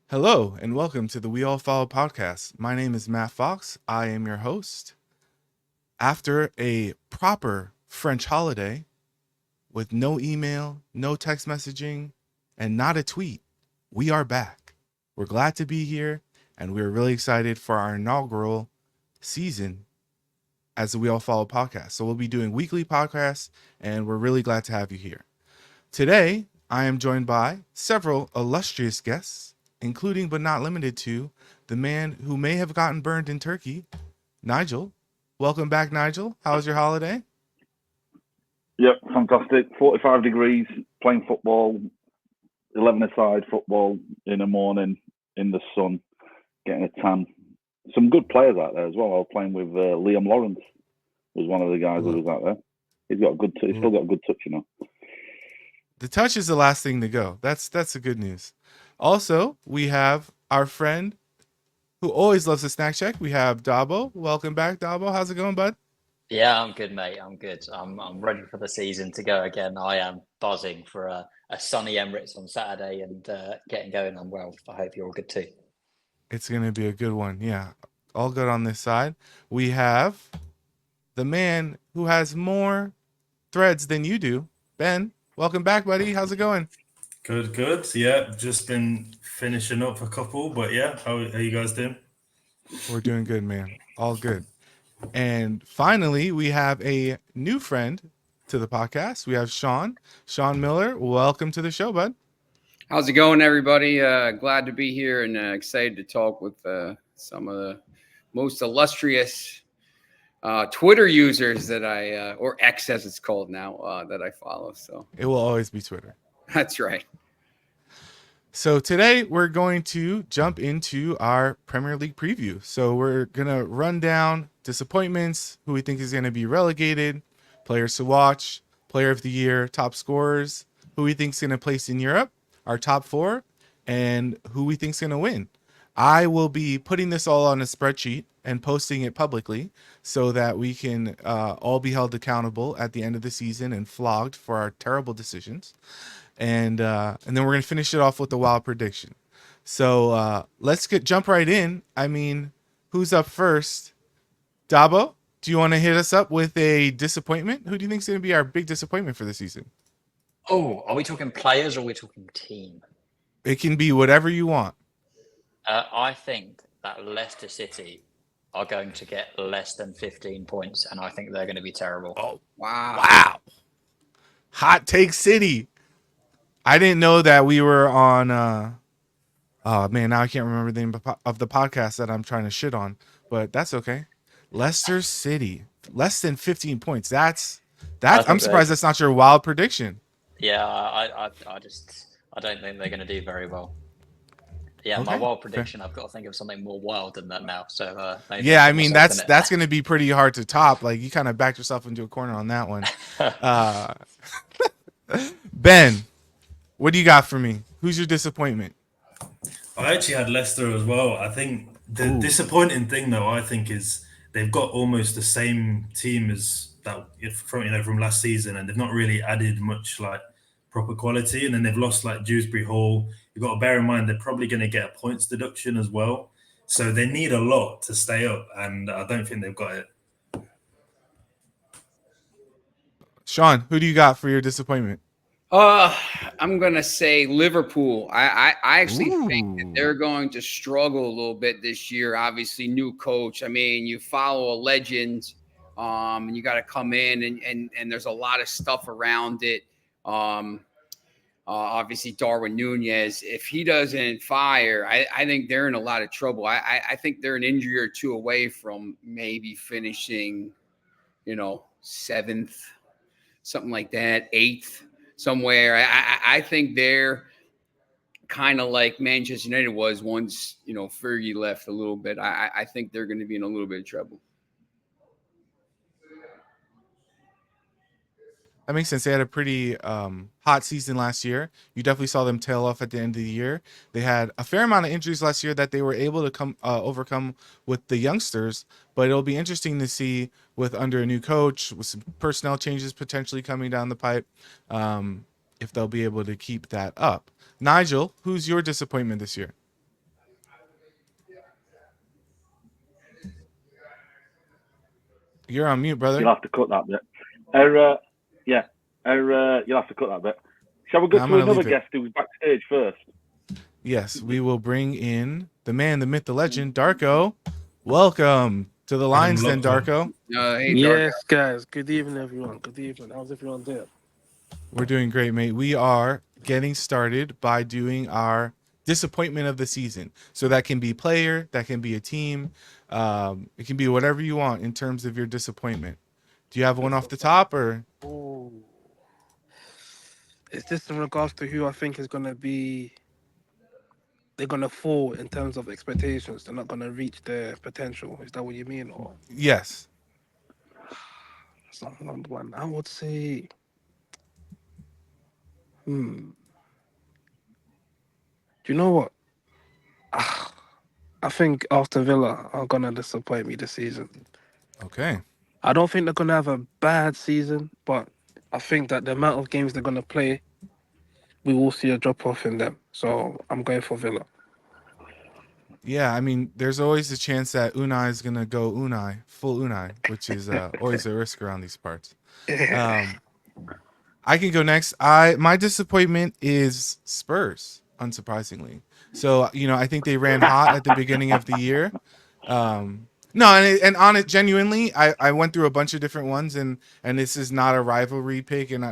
Hello and welcome to the We All Follow podcast. My name is Matt Fox. I am your host. After a proper French holiday with no email, no text messaging, and not a tweet, we are back. We're glad to be here and we're really excited for our inaugural season as the We All Follow podcast. So we'll be doing weekly podcasts and we're really glad to have you here. Today, I am joined by several illustrious guests, including but not limited to the man who may have gotten burned in Turkey, Nigel. Welcome back, Nigel. How was your holiday? Yep, fantastic. 45 degrees, playing football, 11-a-side football in the morning, in the sun, getting a tan. Some good players out there as well. I was playing with Liam Lawrence, was one of the guys who was out there. He's still got a good touch, you know. The touch is the last thing to go. That's the good news. Also, we have our friend who always loves a snack check. We have Dabo. Welcome back, Dabo. How's it going, bud? Yeah, I'm good, mate. I'm good. I'm ready for the season to go again. I am buzzing for a sunny Emirates on Saturday and getting going. I'm well. I hope you're all good too. It's going to be a good one. Yeah, all good on this side. We have the man who has more threads than you do, Ben. Welcome back, buddy. How's it going? Good. Yeah, just been finishing up a couple, but yeah, how are you guys doing? We're doing good, man. All good. And finally, we have a new friend to the podcast. We have Sean Miller. Welcome to the show, bud. How's it going, everybody? Glad to be here and excited to talk with some of the most illustrious Twitter users that or X as it's called now, that I follow. So it will always be Twitter. That's right. So today we're going to jump into our Premier League preview. So we're going to run down disappointments, who we think is going to be relegated, players to watch, player of the year, top scorers, who we think is going to place in Europe, our top four, and who we think is going to win. I will be putting this all on a spreadsheet and posting it publicly so that we can all be held accountable at the end of the season and flogged for our terrible decisions. And then we're going to finish it off with the wild prediction. So let's jump right in. I mean, who's up first? Dabo, do you want to hit us up with a disappointment? Who do you think is going to be our big disappointment for the season? Oh, are we talking players or are we talking team? It can be whatever you want. I think that Leicester City are going to get less than 15 points, and I think they're going to be terrible. Oh, wow. Hot take city. I didn't know that we were on oh man, now I can't remember the name of the podcast that I'm trying to shit on, but that's okay. Leicester City, less than 15 points. That's I'm surprised that's not your wild prediction. Yeah, I don't think they're going to do very well. Yeah, okay. My wild prediction, I've got to think of something more wild than that now. So yeah, I mean that's going to be pretty hard to top. Like you kind of backed yourself into a corner on that one. Ben, what do you got for me? Who's your disappointment? I actually had Leicester as well. I think the disappointing thing, though, I think is they've got almost the same team as that from last season, and they've not really added much like proper quality. And then they've lost like Dewsbury Hall. You've got to bear in mind they're probably going to get a points deduction as well. So they need a lot to stay up, and I don't think they've got it. Sean, who do you got for your disappointment? I'm going to say Liverpool. I actually think that they're going to struggle a little bit this year. Obviously, new coach. I mean, you follow a legend, and you got to come in, and there's a lot of stuff around it. Obviously, Darwin Nunez, if he doesn't fire, I think they're in a lot of trouble. I think they're an injury or two away from maybe finishing, seventh, something like that, eighth. Somewhere. I think they're kind of like Manchester United was once, Fergie left a little bit. I think they're going to be in a little bit of trouble. That makes sense. They had a pretty hot season last year. You definitely saw them tail off at the end of the year. They had a fair amount of injuries last year that they were able to overcome with the youngsters. But it'll be interesting to see with under a new coach, with some personnel changes potentially coming down the pipe, if they'll be able to keep that up. Nigel, who's your disappointment this year? You're on mute, brother. You'll have to cut that bit. You'll have to cut that bit. Shall we go I'm to gonna another leave it. guest who's backstage first? Yes, we will bring in the man, the myth, the legend, Darko. Welcome to the Lines, then, Darko. Hey, Yes, guys. Good evening, everyone. Good evening. How's everyone doing? We're doing great, mate. We are getting started by doing our disappointment of the season. So that can be player, that can be a team, it can be whatever you want in terms of your disappointment. Do you have one off the top, or? Oh, is this in regards to who I think is going to be? They're going to fall in terms of expectations. They're not going to reach their potential. Is that what you mean? Or Yes. that's not number one. I would say. Do you know what? I think Aston Villa are going to disappoint me this season. Okay. I don't think they're going to have a bad season, but I think that the amount of games they're going to play, we will see a drop off in them. So I'm going for Villa. Yeah, I mean, there's always a chance that Unai is going to go full Unai, which is always a risk around these parts. I can go next. My disappointment is Spurs, unsurprisingly. So, I think they ran hot at the beginning of the year. No, and on it, genuinely, I went through a bunch of different ones, and this is not a rivalry pick, and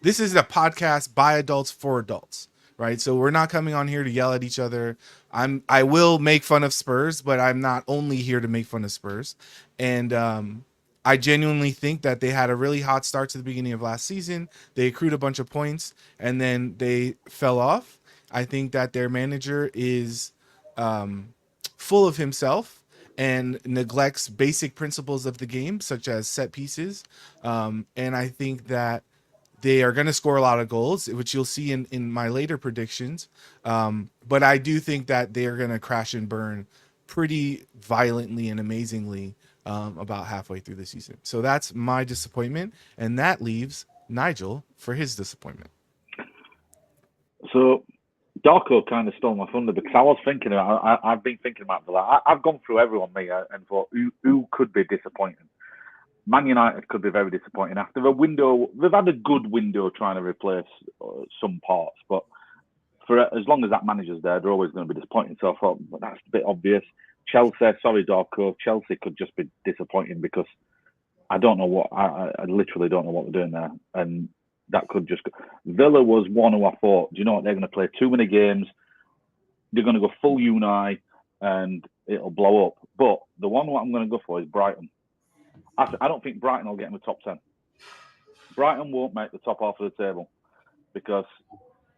this is a podcast by adults for adults, right? So we're not coming on here to yell at each other. I will make fun of Spurs, but I'm not only here to make fun of Spurs. And I genuinely think that they had a really hot start to the beginning of last season. They accrued a bunch of points, and then they fell off. I think that their manager is full of himself and neglects basic principles of the game, such as set pieces. And I think that they are going to score a lot of goals, which you'll see in my later predictions. But I do think that they are going to crash and burn pretty violently and amazingly about halfway through the season. So that's my disappointment. And that leaves Nigel for his disappointment. So Darko kind of stole my thunder because I was thinking about. I've been thinking about that. I've gone through everyone, me, and thought who could be disappointing. Man United could be very disappointing after a window. They've had a good window trying to replace some parts, but for as long as that manager's there, they're always going to be disappointing. So I thought, well, that's a bit obvious. Chelsea, sorry, Darko. Chelsea could just be disappointing because I don't know what I literally don't know what they're doing there, and that could just go. Villa was one who I thought, do you know what, they're going to play too many games. They're going to go full Unai and it'll blow up. But the one what I'm going to go for is Brighton. I don't think Brighton will get in the top 10. Brighton won't make the top half of the table because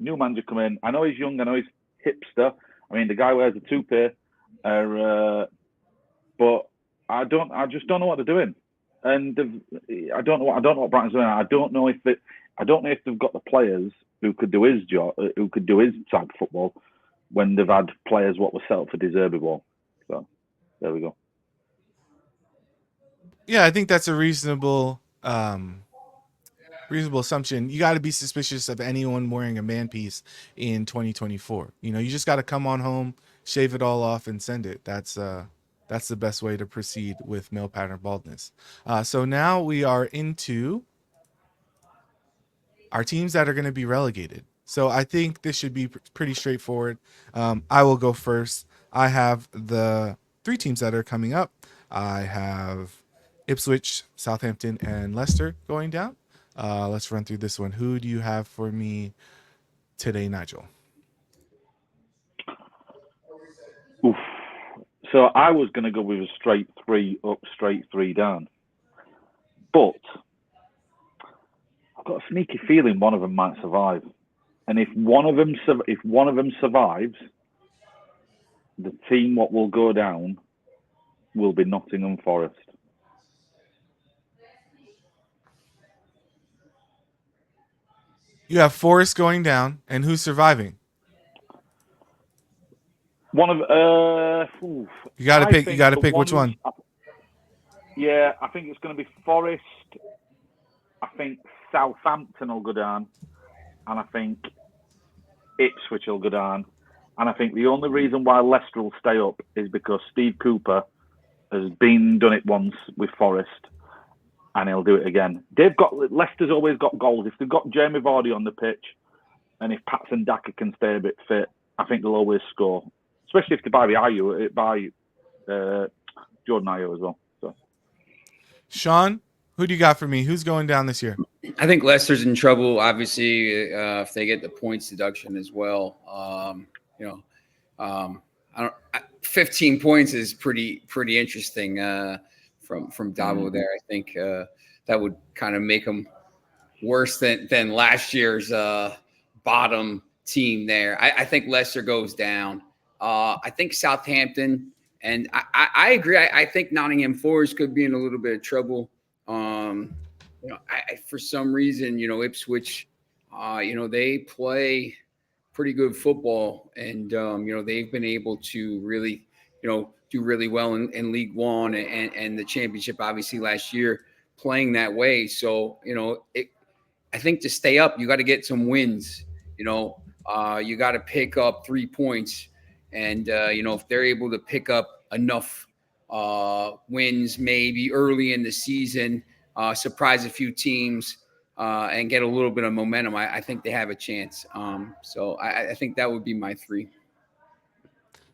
new manager come in. I know he's young. I know he's hipster. I mean, the guy wears a toupee. But I just don't know what they're doing. And I don't know what Brighton's doing. I don't know if they've got the players who could do his job, who could do his type of football when they've had players what were set up for De Zerbi ball. So there we go. Yeah, I think that's a reasonable assumption. You got to be suspicious of anyone wearing a man piece in 2024. You just got to come on home, shave it all off, and send it. That's the best way to proceed with male pattern baldness. So now we are into our teams that are going to be relegated. So I think this should be pretty straightforward. I will go first. I have the 3 teams that are coming up. I have Ipswich, Southampton, and Leicester going down. Let's run through this one. Who do you have for me today, Nigel? Oof. So I was going to go with a straight 3 up, straight 3 down. But I've got a sneaky feeling one of them might survive. And if one of them survives, the team what will go down will be Nottingham Forest. You have Forest going down, and who's surviving? One of You got to pick. You got to pick which one. Yeah, I think it's going to be Forest. I think Southampton will go down, and I think Ipswich will go down, and I think the only reason why Leicester will stay up is because Steve Cooper has done it once with Forest, and he'll do it again. Leicester's always got goals. If they've got Jamie Vardy on the pitch, and if Patson Daka can stay a bit fit, I think they'll always score. Especially if they buy Jordan Ayew as well. So, Sean, who do you got for me? Who's going down this year? I think Leicester's in trouble. Obviously, if they get the points deduction as well, 15 points is pretty interesting from Dabo there. I think that would kind of make them worse than last year's bottom team there. I think Leicester goes down. I think Southampton, and I agree. I think Nottingham Forest could be in a little bit of trouble. For some reason, Ipswich, they play pretty good football, and they've been able to really, do really well in League One and the Championship. Obviously, last year playing that way. So I think to stay up, you got to get some wins. You got to pick up 3 points, and if they're able to pick up enough wins, maybe early in the season, surprise a few teams, and get a little bit of momentum, I think they have a chance. So I think that would be my 3.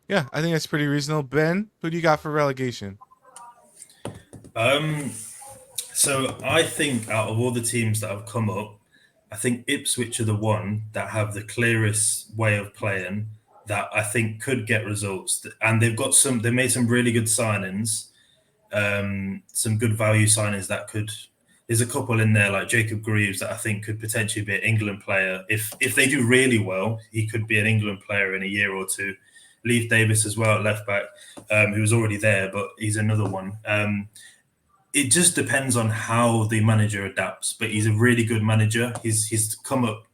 Yeah, I think that's pretty reasonable. Ben, who do you got for relegation? So I think out of all the teams that have come up, I think Ipswich are the one that have the clearest way of playing that I think could get results. And they made some really good signings, some good value signings there's a couple in there like Jacob Greaves that I think could potentially be an England player. If they do really well, he could be an England player in a year or two. Leif Davis as well at left back, who was already there, but he's another one. It just depends on how the manager adapts, but he's a really good manager. He's come up,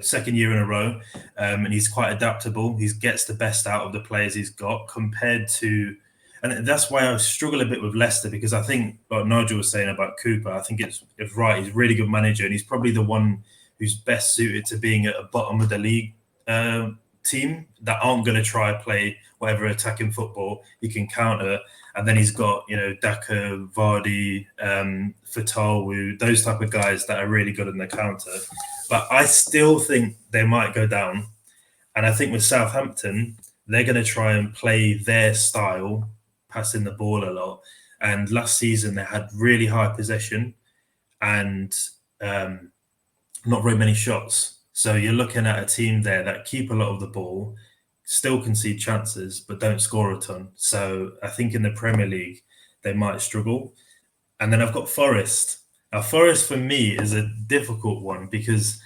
second year in a row, and he's quite adaptable. He gets the best out of the players he's got compared to, and that's why I struggle a bit with Leicester, because I think, like Nigel was saying about Cooper, I think it's right. He's a really good manager, and he's probably the one who's best suited to being at the bottom of the league team that aren't going to try play whatever attacking football. He can counter, and then he's got Daka, Vardy, Fatal, those type of guys that are really good in the counter. But I still think they might go down, and I think with Southampton they're going to try and play their style, passing the ball a lot. And last season they had really high possession and not very many shots. So you're looking at a team there that keep a lot of the ball, still concede chances, but don't score a ton. So I think in the Premier League, they might struggle. And then I've got Forest. Now, Forest for me is a difficult one because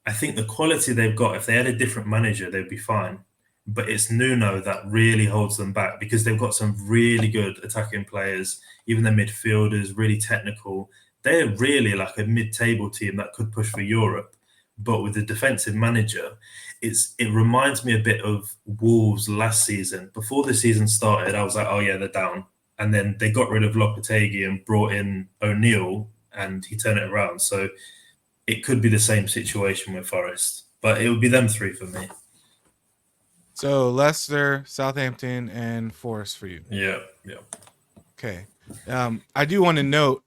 I think the quality they've got, if they had a different manager, they'd be fine. But it's Nuno that really holds them back because they've got some really good attacking players, even the midfielders, really technical. They're really like a mid-table team that could push for Europe. But with the defensive manager, it reminds me a bit of Wolves last season. Before the season started, I was like, oh yeah, they're down. And then they got rid of Lopetegui and brought in O'Neill, and he turned it around. So it could be the same situation with Forest. But it would be them 3 for me. So Leicester, Southampton, and Forest for you. Yeah. Okay. I do want to note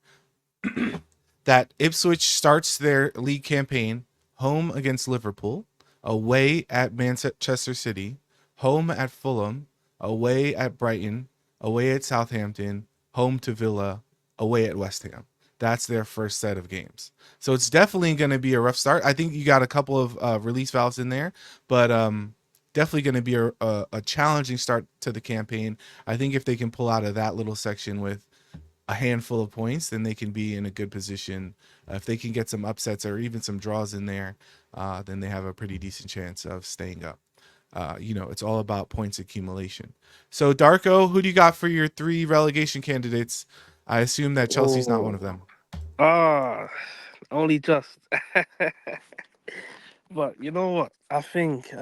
that Ipswich starts their league campaign home against Liverpool, away at Manchester City, home at Fulham, away at Brighton, away at Southampton, home to Villa, away at West Ham. That's their first set of games. So it's definitely going to be a rough start. I think you got a couple of release valves in there, but definitely going to be a challenging start to the campaign. I think if they can pull out of that little section with a handful of points, then they can be in a good position. If they can get some upsets or even some draws in there, then they have a pretty decent chance of staying up. It's all about points accumulation. So Darko, who do you got for your 3 relegation candidates? I assume that Chelsea's not one of them. Only just. But you know what? I think,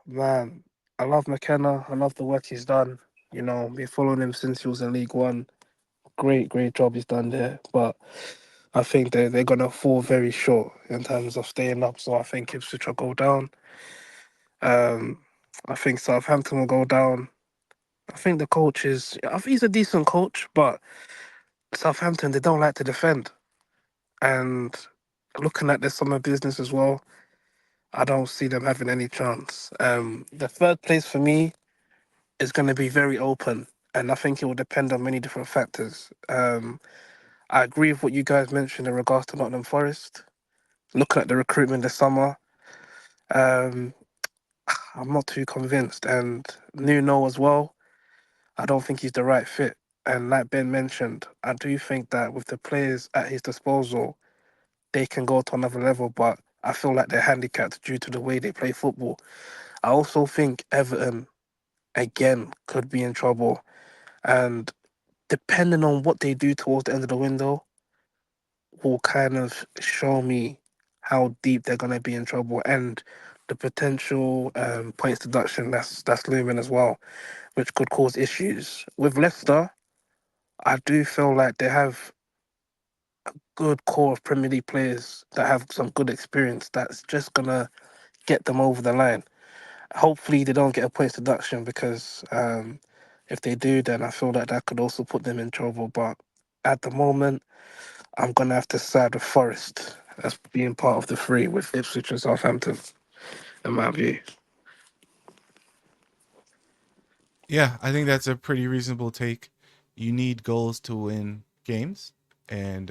man, I love McKenna. I love the work he's done. Been following him since he was in League One. Great job he's done there. But I think they're going to fall very short in terms of staying up. So I think Ipswich will go down. I think Southampton will go down. I think the coach is. I think he's a decent coach, but Southampton, they don't like to defend. And looking at their summer business as well, I don't see them having any chance. The third place for me is going to be very open, and I think it will depend on many different factors. I agree with what you guys mentioned in regards to Nottingham Forest. Looking at the recruitment this summer, um, I'm not too convinced. And Nuno as well, I don't think he's the right fit. And like Ben mentioned, I do think that with the players at his disposal, they can go to another level, but I feel like they're handicapped due to the way they play football. I also think Everton, again, could be in trouble. And depending on what they do towards the end of the window, will kind of show me how deep they're going to be in trouble and the potential points deduction that's looming as well, which could cause issues. With Leicester, I do feel like they have good core of Premier League players that have some good experience that's just going to get them over the line. Hopefully, they don't get a points deduction because if they do, then I feel like that could also put them in trouble. But at the moment, I'm going to have to side with Forest as being part of the three with Ipswich and Southampton, in my view. Yeah, I think that's a pretty reasonable take. You need goals to win games, and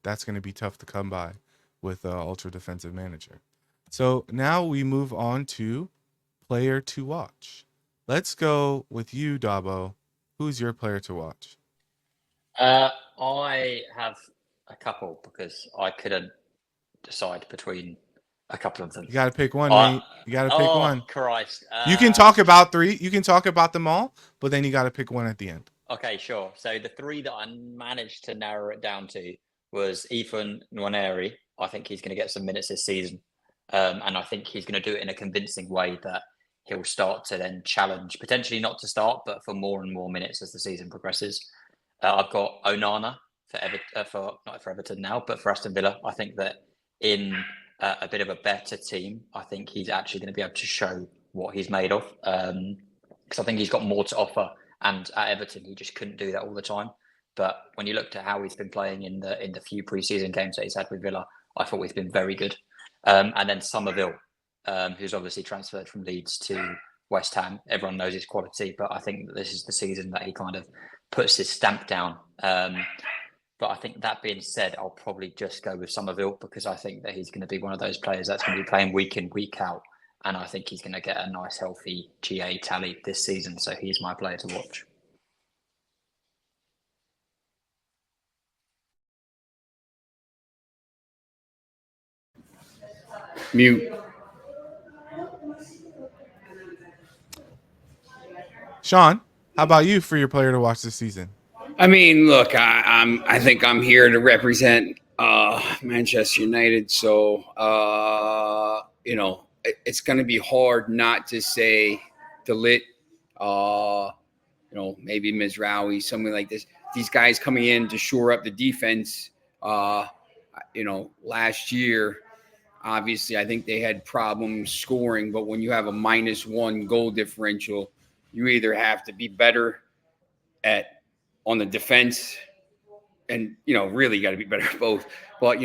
that's going to be tough to come by with an ultra defensive manager. So now we move on to player to watch. Let's go with you, Dabo. Who's your player to watch? I have a couple because I couldn't decide between a couple of them. You got to pick one, I- mate. You got to pick oh one. Christ! You can talk about three. You can talk about them all, but then you got to pick one at the end. Okay, sure. So the three that I managed to narrow it down to was Ethan Nwaneri. I think he's going to get some minutes this season, and I think he's going to do it in a convincing way that he'll start to then challenge, potentially not to start, but for more and more minutes as the season progresses. I've got Onana for not for Everton now, but for Aston Villa. I think that in a bit of a better team, I think he's actually going to be able to show what he's made of. Because I think he's got more to offer, and at Everton he just couldn't do that all the time. But when you looked at how he's been playing in the few preseason games that he's had with Villa, I thought he's been very good. And then Somerville, who's obviously transferred from Leeds to West Ham. Everyone knows his quality, but I think that this is the season that he kind of puts his stamp down. But I think that being said, I'll probably just go with Somerville because I think that he's going to be one of those players that's going to be playing week in, week out. And I think he's going to get a nice, healthy GA tally this season. So he's my player to watch. Mute. Sean, how about you for your player to watch this season? I mean, look, I think I'm here to represent Manchester United, so it's going to be hard not to say Delit, maybe Mizraoui, something like this. These guys coming in to shore up the defense. Last year, obviously, I think they had problems scoring, but when you have a -1 goal differential, you either have to be better on the defense and really got to be better at both. But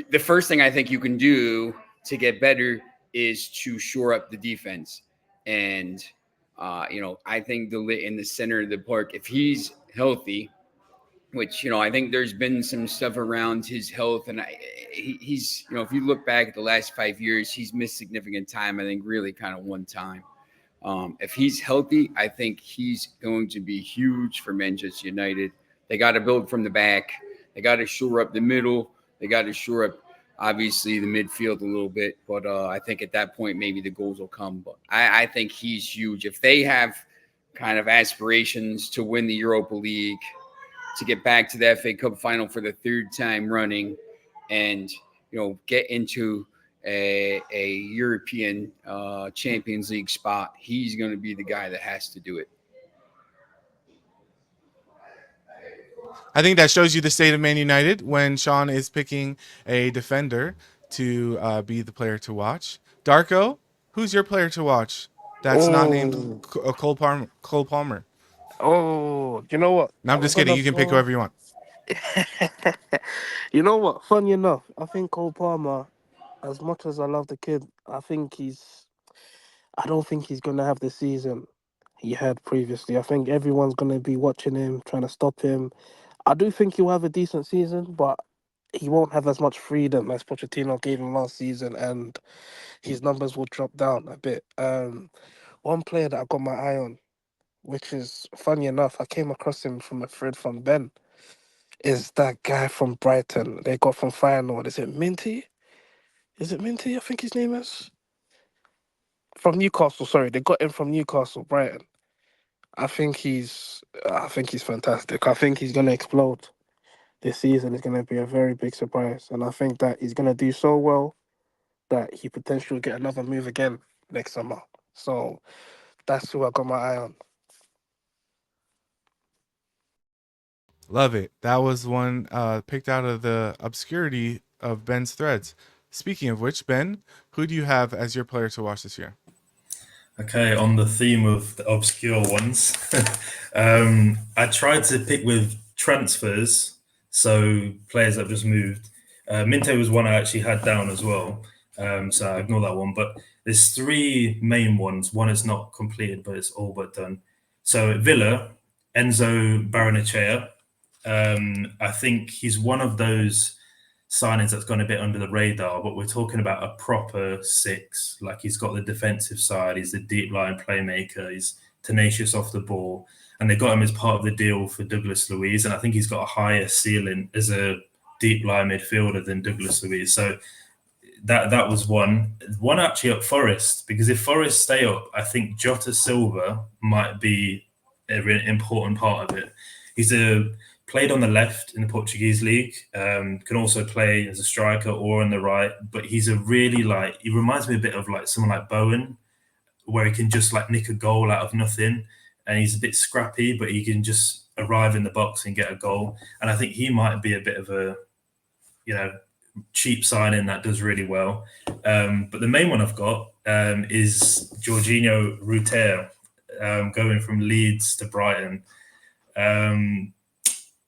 the first thing I think you can do to get better is to shore up the defense. And I think in the center of the park, if he's healthy, which I think there's been some stuff around his health, and he's if you look back at the last 5 years, he's missed significant time. I think really kind of one time. If he's healthy, I think he's going to be huge for Manchester United. They got to build from the back. They got to shore up the middle. They got to shore up, obviously, the midfield a little bit. But I think at that point, maybe the goals will come. But I think he's huge. If they have kind of aspirations to win the Europa League, to get back to the FA Cup final for the third time running, and get into a European Champions League spot, he's going to be the guy that has to do it. I think that shows you the state of Man United when Sean is picking a defender to be the player to watch. Darko, who's your player to watch? That's not named Oh, Cole Palmer. Cole Palmer. Oh, you know what? No, I'm just kidding. You can pick whoever you want. You know what? Funny enough, I think Cole Palmer, as much as I love the kid, I don't think he's gonna have the season he had previously. I think everyone's gonna be watching him, trying to stop him. I do think he'll have a decent season, but he won't have as much freedom as Pochettino gave him last season, and his numbers will drop down a bit. One player that I got my eye on, which is funny enough, I came across him from a thread from Ben, is that guy from Brighton they got from Feyenoord. Is it Minty? Is it Minty? I think his name is from Newcastle. Sorry, they got him from Newcastle, Brighton. I think he's fantastic. I think he's gonna explode this season. Is gonna be a very big surprise, and I think that he's gonna do so well that he potentially will get another move again next summer. So that's who I got my eye on. Love it. That was one picked out of the obscurity of Ben's threads. Speaking of which, Ben, who do you have as your player to watch this year? Okay, on the theme of the obscure ones, I tried to pick with transfers, so players that have just moved. Minte was one I actually had down as well, so I ignore that one. But there's three main ones. One is not completed, but it's all but done. So at Villa, Enzo Baranechea. I think he's one of those signings that's gone a bit under the radar, but we're talking about a proper six. Like, he's got the defensive side, he's the deep line playmaker, he's tenacious off the ball, and they got him as part of the deal for Douglas Luiz, and I think he's got a higher ceiling as a deep line midfielder than Douglas Luiz. So that was one actually at Forest, because if Forest stay up, I think Jota Silva might be an important part of it. He's played on the left in the Portuguese league, can also play as a striker or on the right, but he's a really, he reminds me a bit of like someone like Bowen, where he can just like nick a goal out of nothing, and he's a bit scrappy, but he can just arrive in the box and get a goal. And I think he might be a bit of a, cheap signing that does really well. But the main one I've got is Jorginho Ruter, going from Leeds to Brighton.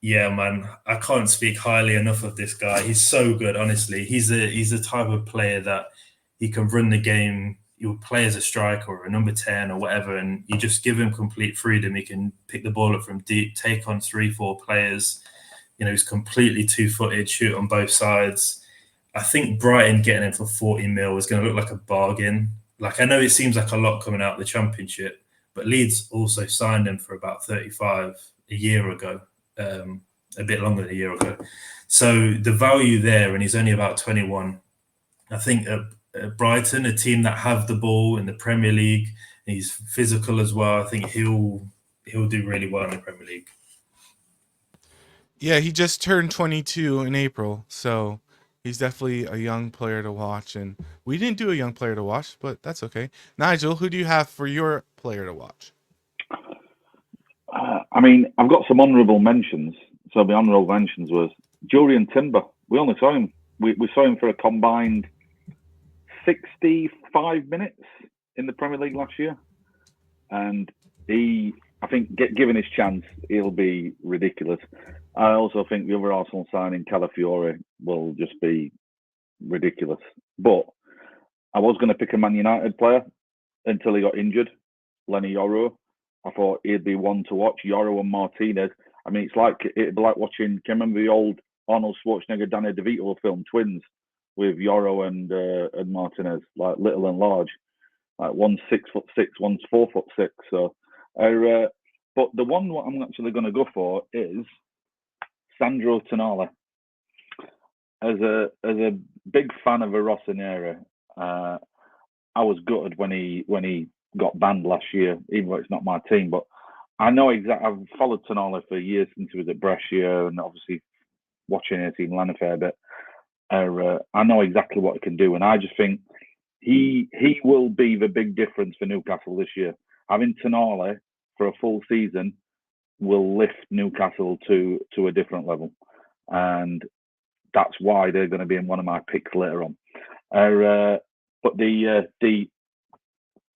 Yeah, man, I can't speak highly enough of this guy. He's so good, honestly. He's a type of player that he can run the game. He'll play as a striker or a number 10 or whatever, and you just give him complete freedom. He can pick the ball up from deep, take on 3-4 players. He's completely two-footed, shoot on both sides. I think Brighton getting him for 40 mil is going to look like a bargain. Like, I know it seems like a lot coming out of the Championship, but Leeds also signed him for about 35 a year ago. A bit longer than a year ago. So the value there, and he's only about 21. I think at Brighton, a team that have the ball in the Premier League, he's physical as well. I think he'll do really well in the Premier League. Yeah, he just turned 22 in April, so he's definitely a young player to watch. And we didn't do a young player to watch, but that's okay. Nigel, who do you have for your player to watch? I've got some honourable mentions. So the honourable mentions was Julian Timber. We only saw him. We saw him for a combined 65 minutes in the Premier League last year, and I think, given his chance, he'll be ridiculous. I also think the other Arsenal signing, Calafiore, will just be ridiculous. But I was going to pick a Man United player until he got injured, Lenny Yoro. I thought he'd be one to watch. Yoro and Martinez. I mean, it'd be like watching. Can you remember the old Arnold Schwarzenegger, Danny DeVito film Twins with Yoro and Martinez, like little and large, like one's 6'6", one's 4'6". So, but the one what I'm actually going to go for is Sandro Tonali. As a big fan of Rossoneri, I was gutted when he got banned last year, even though it's not my team. But I know exactly. I've followed Tonali for years since he was at Brescia, and obviously watching his team Milan a fair bit. I know exactly what he can do, and I just think he will be the big difference for Newcastle this year. Having Tonali for a full season will lift Newcastle to a different level, and that's why they're going to be in one of my picks later on. But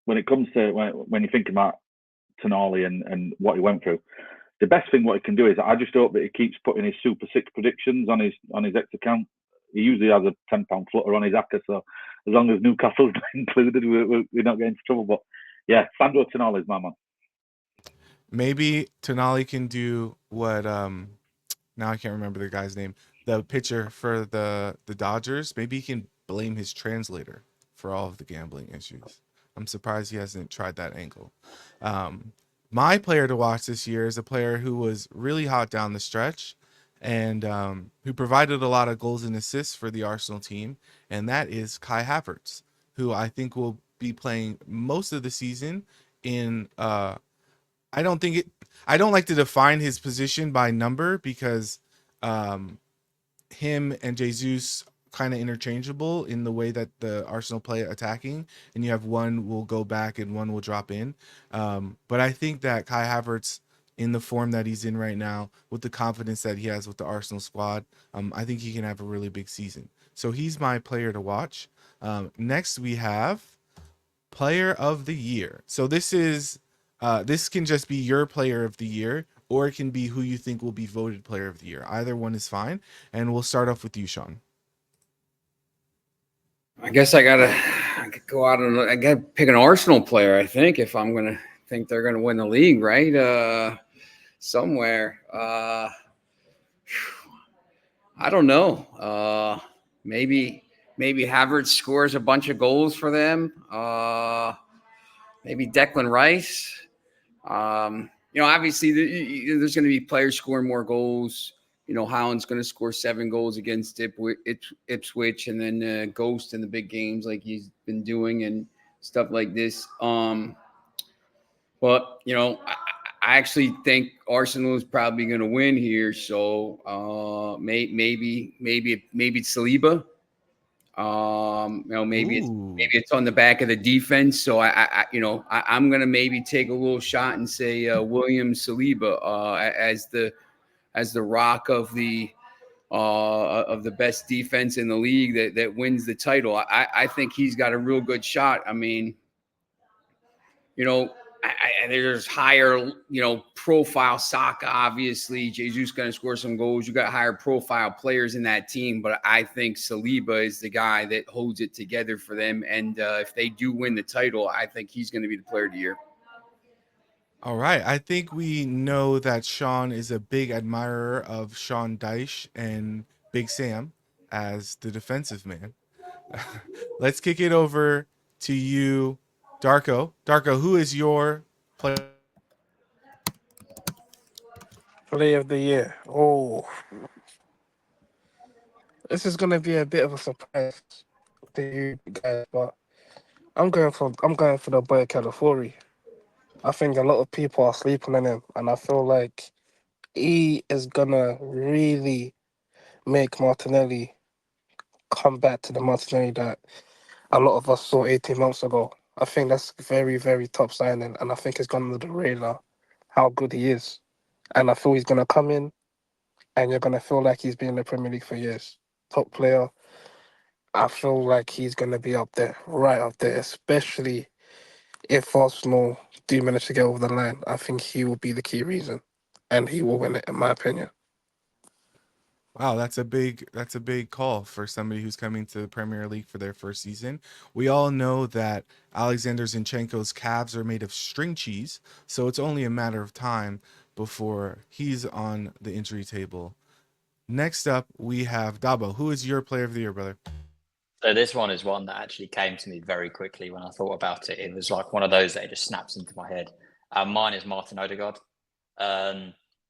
when it comes to when you think about Tonali and what he went through. The best thing what he can do is I just hope that he keeps putting his Super 6 predictions on his X account. He usually has a £10 flutter on his acca, so as long as Newcastle's not included, we're not getting into trouble. But yeah, Sandro Tonali is my man. Maybe Tonali can do what now I can't remember the guy's name. The pitcher for the Dodgers, maybe he can blame his translator for all of the gambling issues. I'm surprised he hasn't tried that angle. My player to watch this year is a player who was really hot down the stretch and who provided a lot of goals and assists for the Arsenal team, and that is Kai Havertz, who I think will be playing most of the season in I don't like to define his position by number because him and Jesus kind of interchangeable in the way that the Arsenal play attacking, and you have one will go back and one will drop in. But I think that Kai Havertz, in the form that he's in right now, with the confidence that he has with the Arsenal squad, I think he can have a really big season. So he's my player to watch. Next we have Player of the Year. So this can just be your Player of the Year, or it can be who you think will be voted Player of the Year. Either one is fine. And we'll start off with you, Sean. I guess I could go out and I gotta pick an Arsenal player, I think, if I'm gonna think they're gonna win the league, right? Somewhere. I don't know. Maybe Havertz scores a bunch of goals for them. Maybe Declan Rice. Obviously there's going to be players scoring more goals. Haaland's going to score 7 goals against Ipswich, and then Ghost in the big games like he's been doing and stuff like this. But I actually think Arsenal is probably going to win here. So maybe it's Saliba. Maybe it's on the back of the defense. So I'm gonna maybe take a little shot and say William Saliba as the rock of the best defense in the league that wins the title. I think he's got a real good shot. I mean, there's higher, profile Saka, obviously. Jesus going to score some goals. You got higher profile players in that team, but I think Saliba is the guy that holds it together for them. And if they do win the title, I think he's going to be the Player of the Year. All right. I think we know that Sean is a big admirer of Sean Dyche and Big Sam as the defensive man. Let's kick it over to you, Darko. Darko, who is your player? Player of the Year. Oh, this is gonna be a bit of a surprise to you guys, but I'm going for the boy Calafori. I think a lot of people are sleeping on him, and I feel like he is gonna really make Martinelli come back to the Martinelli that a lot of us saw 18 months ago. I think that's very, very top signing, and I think it's gone under the radar how good he is. And I feel he's gonna come in, and you're gonna feel like he's been in the Premier League for years. Top player. I feel like he's gonna be up there, right up there, especially if Arsenal do manage to get over the line. I think he will be the key reason, and he will win it, in my opinion. Wow, that's a big call for somebody who's coming to the Premier League for their first season. We all know that Alexander Zinchenko's calves are made of string cheese, so it's only a matter of time before he's on the injury table. Next up, we have Dabo. Who is your Player of the Year, brother? So this one is one that actually came to me very quickly when I thought about it. It was like one of those that just snaps into my head. Mine is Martin Odegaard,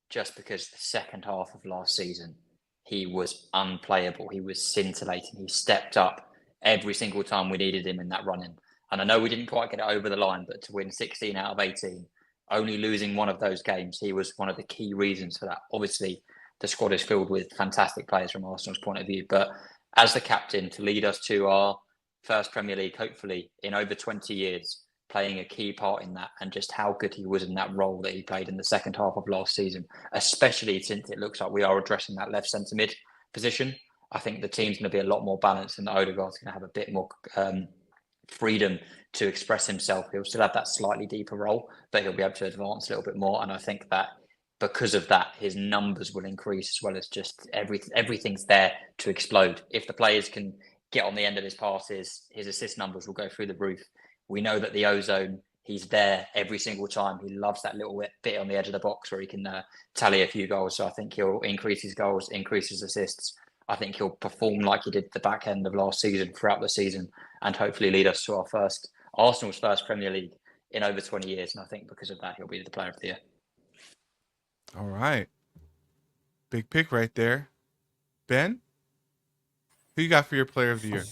just because the second half of last season, he was unplayable. He was scintillating. He stepped up every single time we needed him in that run-in. And I know we didn't quite get it over the line, but to win 16 out of 18, only losing one of those games, he was one of the key reasons for that. Obviously, the squad is filled with fantastic players from Arsenal's point of view, but as the captain, to lead us to our first Premier League, hopefully in over 20 years, playing a key part in that, and just how good he was in that role that he played in the second half of last season, especially since it looks like we are addressing that left centre mid position. I think the team's going to be a lot more balanced, and Odegaard's going to have a bit more freedom to express himself. He'll still have that slightly deeper role, but he'll be able to advance a little bit more. And I think that because of that, his numbers will increase as well as just everything's there to explode. If the players can get on the end of his passes, his assist numbers will go through the roof. We know that the ozone, he's there every single time. He loves that little bit on the edge of the box where he can tally a few goals. So I think he'll increase his goals, increase his assists. I think he'll perform like he did the back end of last season throughout the season, and hopefully lead us to Arsenal's first Premier League in over 20 years. And I think because of that, he'll be the player of the year. All right. Big pick right there. Ben, who you got for your player of the year?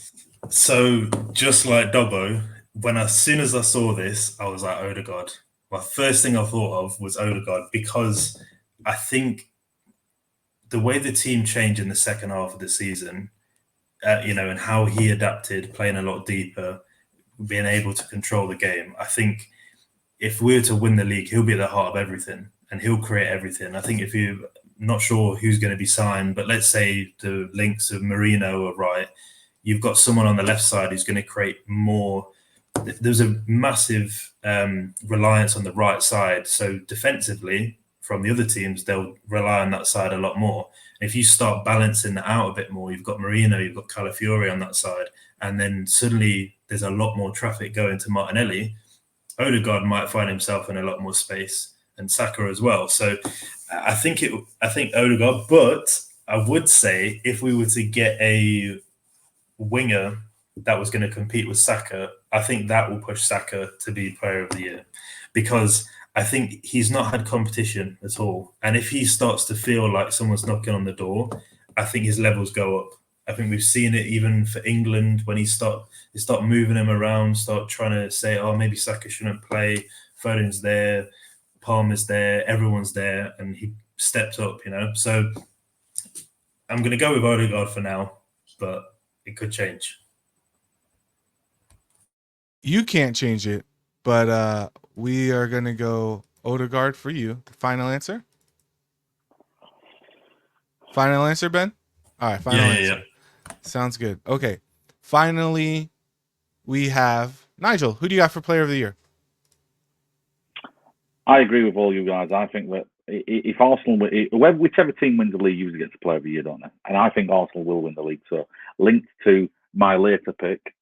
So just like Dobbo, as soon as I saw this, I was like, Odegaard. My first thing I thought of was Odegaard, because I think the way the team changed in the second half of the season, and how he adapted, playing a lot deeper, being able to control the game. I think if we were to win the league, he'll be at the heart of everything and he'll create everything. I think if you're not sure who's going to be signed, but let's say the links of Marino are right, you've got someone on the left side who's going to create more. There's a massive reliance on the right side. So defensively, from the other teams, they'll rely on that side a lot more. If you start balancing that out a bit more, you've got Marino, you've got Calafiori on that side, and then suddenly there's a lot more traffic going to Martinelli. Odegaard might find himself in a lot more space, and Saka as well. So I think Odegaard, but I would say if we were to get a winger that was going to compete with Saka, I think that will push Saka to be player of the year, because I think he's not had competition at all. And if he starts to feel like someone's knocking on the door, I think his levels go up. I think we've seen it even for England when they start moving him around, start trying to say, oh, maybe Saka shouldn't play. Foden's there, Palmer's there, everyone's there, and he stepped up, So I'm going to go with Odegaard for now, but it could change. You can't change it, but we are going to go Odegaard for you. Final answer? Final answer, Ben? All right, final answer. Yeah. Sounds good. Okay. Finally, we have Nigel. Who do you got for player of the year? I agree with all you guys. I think that if Arsenal, whichever team wins the league usually gets the player of the year, don't they? And I think Arsenal will win the league. So linked to my later pick,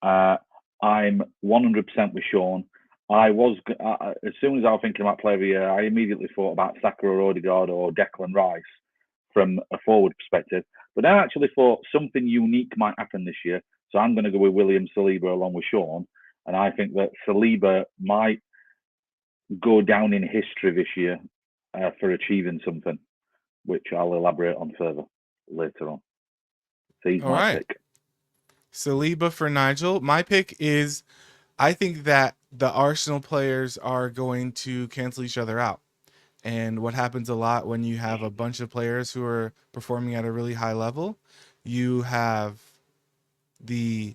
I'm 100% with Sean. I was, as soon as I was thinking about player of the year, I immediately thought about Saka or Odegaard or Declan Rice from a forward perspective. But I actually thought something unique might happen this year. So I'm going to go with William Saliba along with Sean. And I think that Saliba might go down in history this year for achieving something, which I'll elaborate on further later on. So he's my pick. Saliba for Nigel. My pick is, I think that the Arsenal players are going to cancel each other out. And what happens a lot when you have a bunch of players who are performing at a really high level, you have the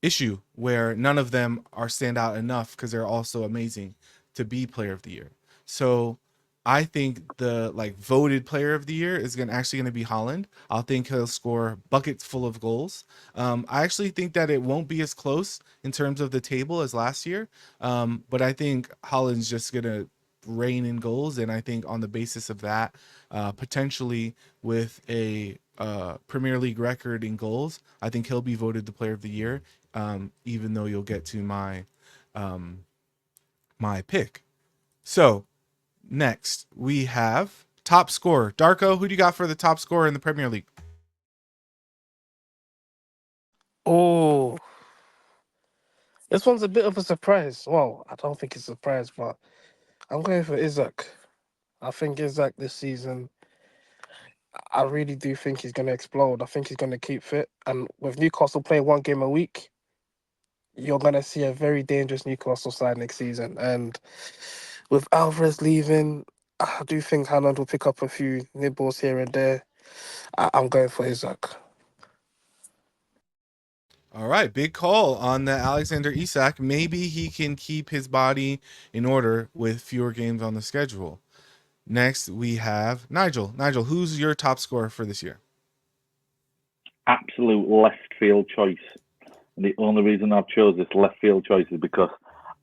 issue where none of them are stand out enough because they're also amazing to be player of the year. So I think the voted player of the year is actually going to be Haaland. I think he'll score buckets full of goals. I actually think that it won't be as close in terms of the table as last year. But I think Haaland's just going to reign in goals. And I think on the basis of that, potentially with a Premier League record in goals, I think he'll be voted the player of the year, even though you'll get to my my pick. So next we have top scorer. Darko, who do you got for the top scorer in the Premier League? Oh, this one's a bit of a surprise. Well, I don't think it's a surprise, but I'm going for Isaac. I think Isaac this season, I really do think he's going to explode. I think he's going to keep fit. And with Newcastle playing one game a week, you're going to see a very dangerous Newcastle side next season. And with Alvarez leaving, I do think Haaland will pick up a few nibbles here and there. I'm going for Isaac. All right, big call on the Alexander Isak. Maybe he can keep his body in order with fewer games on the schedule. Next, we have Nigel. Nigel, who's your top scorer for this year? Absolute left field choice. And the only reason I've chose this left field choice is because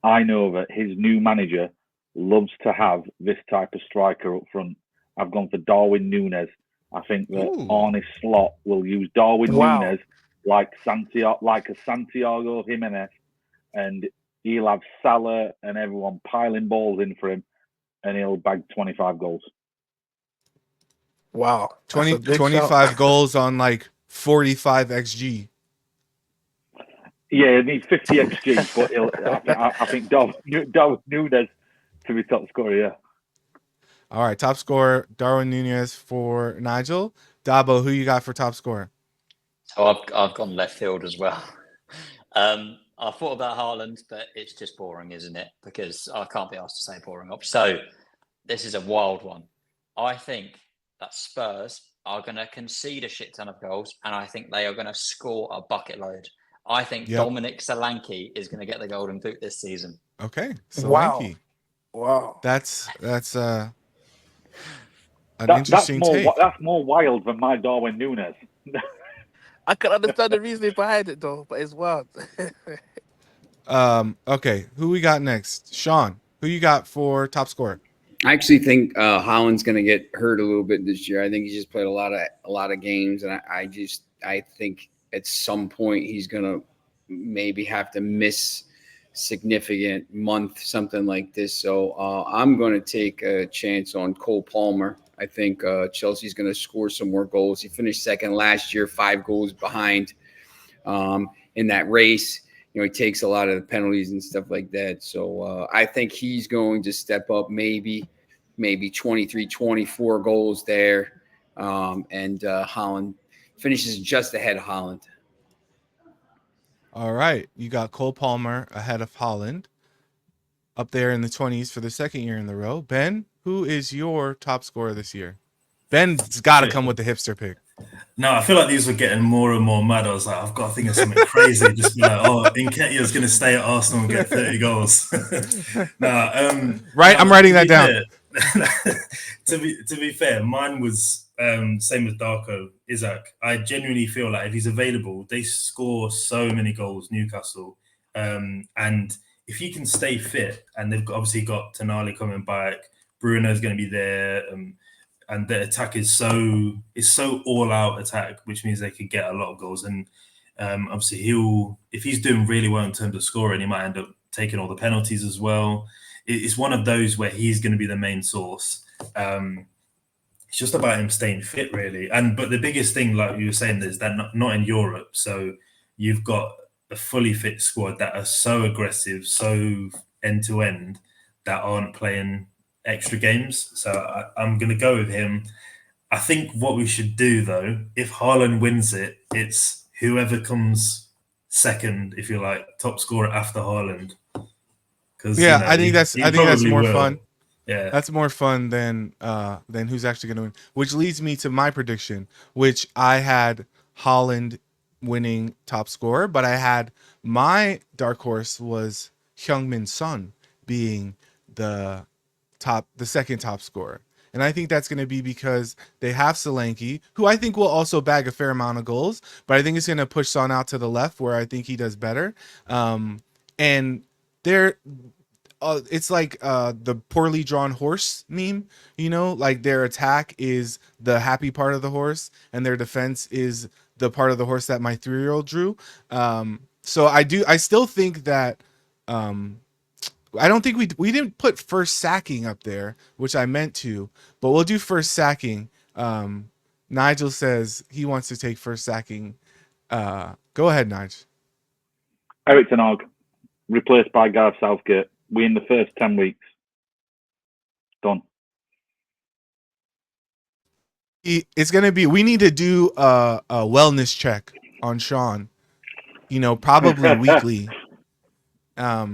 I know that his new manager loves to have this type of striker up front. I've gone for Darwin Núñez. I think that Ooh. Arne Slot will use Darwin Wow. Núñez like a Santiago Jimenez, and he'll have Salah and everyone piling balls in for him, and he'll bag 25 goals. Wow. That's 20, a big 25 shout. goals on like 45 xg. Yeah, it needs 50 xg, but I think Darwin Núñez to be top scorer. Yeah. All right, top scorer Darwin Núñez for Nigel. Dabo, who you got for top scorer? So I've gone left field as well. I thought about Haaland, but it's just boring, isn't it? Because I can't be asked to say boring up. So this is a wild one. I think that Spurs are going to concede a shit ton of goals, and I think they are going to score a bucket load. I think Yep. Dominic Solanke is going to get the golden boot this season. Okay, Wow. Solanke. Wow. That's an That's interesting take. That's more wild than my Darwin Núñez. I can understand the reasoning behind it though, but it's wild. Okay, who we got next? Sean, who you got for top scorer? I actually think Holland's going to get hurt a little bit this year. I think he's just played a lot of games, and I think at some point he's going to maybe have to miss significant month, something like this. So I'm going to take a chance on Cole Palmer. I think Chelsea's going to score some more goals. He finished second last year, 5 goals behind in that race. You know, he takes a lot of the penalties and stuff like that. So I think he's going to step up maybe 23, 24 goals there. And Holland finishes just ahead of Holland. All right, you got Cole Palmer ahead of Holland, up there in the 20s for the second year in a row. Ben, who is your top scorer this year? Ben's got to come with the hipster pick. No, I feel like these were getting more and more mad. I was like, I've got to think of something crazy. Just be like, oh, Nketiah's going to stay at Arsenal and get 30 goals. Right, I'm writing that down. To be fair, mine was same as Darko, Isaac. I genuinely feel like if he's available, they score so many goals, Newcastle. And if he can stay fit, and they've obviously got Tonali coming back, Bruno's going to be there, and the attack is so all out attack, which means they could get a lot of goals. And obviously if he's doing really well in terms of scoring, he might end up taking all the penalties as well. It's one of those where he's going to be the main source. It's just about him staying fit, really. But the biggest thing, like you were saying, is that not in Europe. So you've got a fully fit squad that are so aggressive, so end to end, that aren't playing extra games. So I'm going to go with him. I think what we should do, though, if Haaland wins it, it's whoever comes second, if you like, top scorer after Haaland. Yeah, I think that's more fun. Yeah, that's more fun than who's actually going to win. Which leads me to my prediction, which I had Haaland winning top scorer, but I had my dark horse was Heung-min Son being the second top scorer. And I think that's going to be because they have Solanke, who I think will also bag a fair amount of goals, but I think it's going to push Son out to the left where I think he does better. And they're it's like the poorly drawn horse meme, you know, like their attack is the happy part of the horse and their defense is the part of the horse that my 3-year-old drew. So I still think that I don't think we didn't put first sacking up there, which I meant to, but we'll do first sacking. Nigel says he wants to take first sacking. Go ahead, Nigel. Eric Ten Hag, replaced by Gareth Southgate. We in the first 10 weeks. Done. It's going to be, we need to do a wellness check on Sean, you know, probably weekly. To